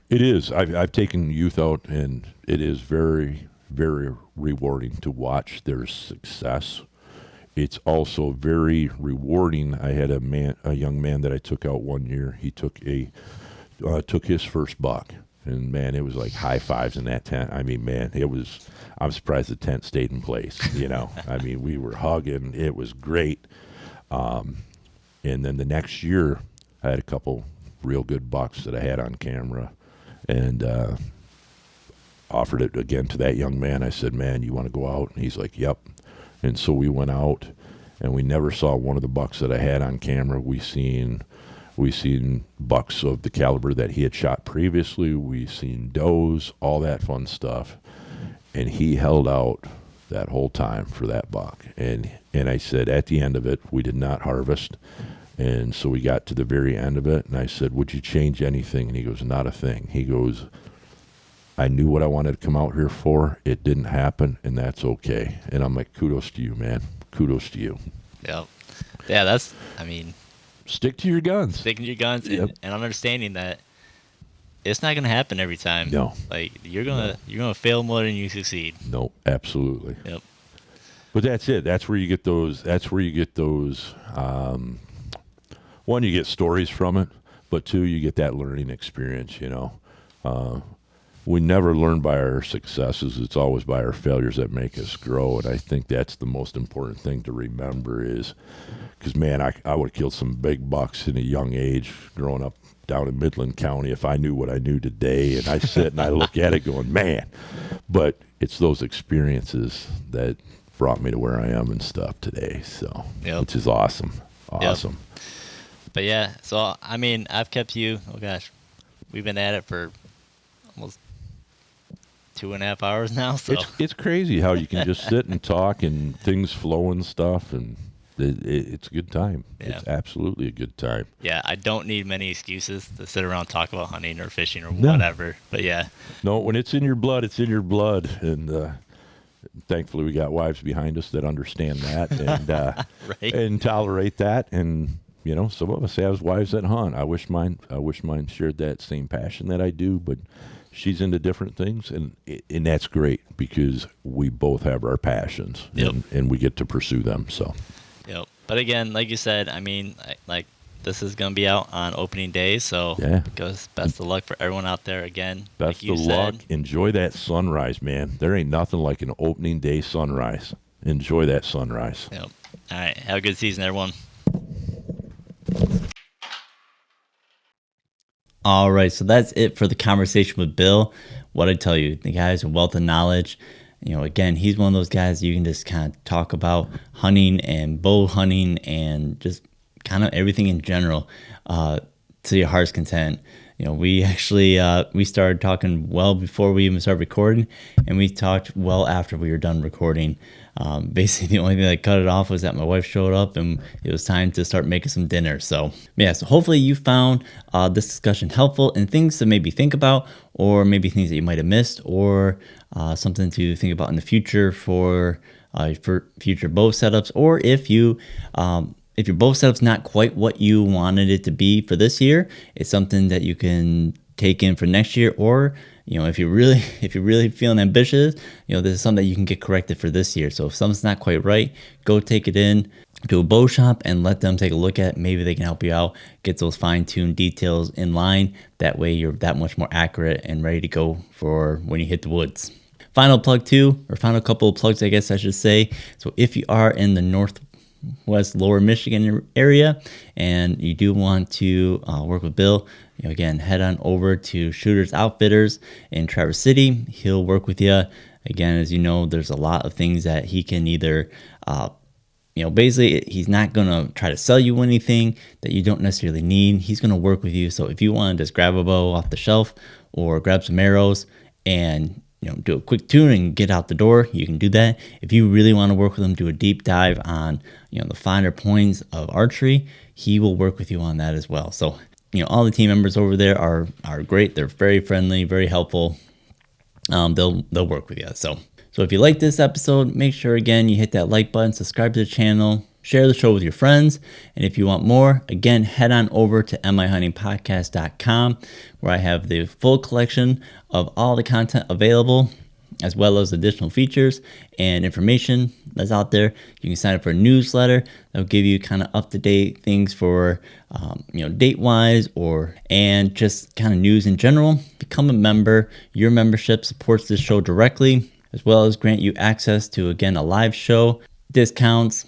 it is. I've taken youth out, and it is very, very rewarding to watch their success. It's also very rewarding. I had a young man that I took out one year. He took his first buck, and man, it was like high fives in that tent. I mean, man, I'm surprised the tent stayed in place. I mean, we were hugging. It was great. And then the next year, I had a couple real good bucks that I had on camera, and offered it again to that young man. I said, man, you want to go out? And he's like, yep. And so we went out, and we never saw one of the bucks that I had on camera. We seen bucks of the caliber that he had shot previously. We seen does, all that fun stuff. And he held out that whole time for that buck. And I said, at the end of it, we did not harvest. And so we got to the very end of it, and I said, would you change anything? And he goes, not a thing. He goes, I knew what I wanted to come out here for. It didn't happen, and that's okay. And I'm like, kudos to you, man. Kudos to you. Yep. Yeah, Stick to your guns. sticking to your guns, Yep. and understanding that it's not gonna happen every time. No. Like you're gonna fail more than you succeed. No, absolutely. Yep. But that's it. That's where you get those. One, you get stories from it, but two, you get that learning experience. We never learn by our successes. It's always by our failures that make us grow. And I think that's the most important thing to remember is, because, man, I would have killed some big bucks in a young age growing up down in Midland County if I knew what I knew today. And I sit and I look at it going, man. But it's those experiences that brought me to where I am and stuff today. So, Yep. which is awesome. Awesome. But yeah, so I mean, I've kept you. Oh gosh, we've been at it for almost 2.5 hours now. So It's crazy how you can just sit and talk and things flow and stuff, and it's a good time. Yeah. It's absolutely a good time. yeah, I don't need many excuses to sit around and talk about hunting or fishing or No. whatever. But yeah, No, when it's in your blood, it's in your blood, and thankfully we got wives behind us that understand that and right. and tolerate that. And some of us have wives that hunt. I wish mine shared that same passion that I do, but she's into different things, and that's great because we both have our passions, Yep. and we get to pursue them. So, Yep. But again, like you said, I mean, like this is gonna be out on opening day, so Yeah. best of luck for everyone out there. Again, best like you of said, luck. Enjoy that sunrise, man. There ain't nothing like an opening day sunrise. Enjoy that sunrise. Yep. All right. Have a good season, everyone. All right, so that's it for the conversation with Bill. What I tell you, the guy's a wealth of knowledge. Again, he's one of those guys you can just kind of talk about hunting and bow hunting and just kind of everything in general to your heart's content. We actually we started talking well before we even started recording, and we talked well after we were done recording. Basically, the only thing that cut it off was that my wife showed up, and it was time to start making some dinner. So yeah, so hopefully you found this discussion helpful and things to maybe think about, or maybe things that you might have missed, or something to think about in the future for future bow setups, or if your bow setup's not quite what you wanted it to be for this year, it's something that you can take in for next year. Or if you're really feeling ambitious, this is something that you can get corrected for this year. So if something's not quite right, go take it in to a bow shop and let them take a look at it. Maybe they can help you out, get those fine-tuned details in line. That way you're that much more accurate and ready to go for when you hit the woods. Final couple of plugs, I guess I should say. So if you are in the West Lower Michigan area, and you do want to work with Bill, again, head on over to Shooters Outfitters in Traverse City. He'll work with you. Again, as you know, there's a lot of things that he can either, basically he's not going to try to sell you anything that you don't necessarily need. He's going to work with you. So if you want to just grab a bow off the shelf or grab some arrows and do a quick tune and get out the door, you can do that. If you really want to work with him, do a deep dive on, the finer points of archery, he will work with you on that as well. So, all the team members over there are great. They're very friendly, very helpful. They'll work with you. So if you like this episode, make sure again you hit that like button, subscribe to the channel, share the show with your friends. And if you want more, again, head on over to mihuntingpodcast.com, where I have the full collection of all the content available, as well as additional features and information that's out there. You can sign up for a newsletter that'll give you kind of up-to-date things for, date-wise and just kind of news in general. Become a member. Your membership supports this show directly, as well as grant you access to, again, a live show, discounts,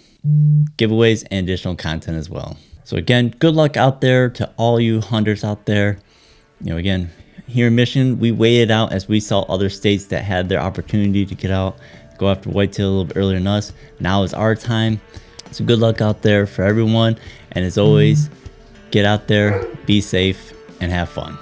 giveaways, and additional content as well. So again, good luck out there to all you hunters out there. Again, here in Michigan, we waited out as we saw other states that had their opportunity to get out, go after whitetail a little bit earlier than us. Now is our time. So good luck out there for everyone. And as always, get out there, be safe, and have fun.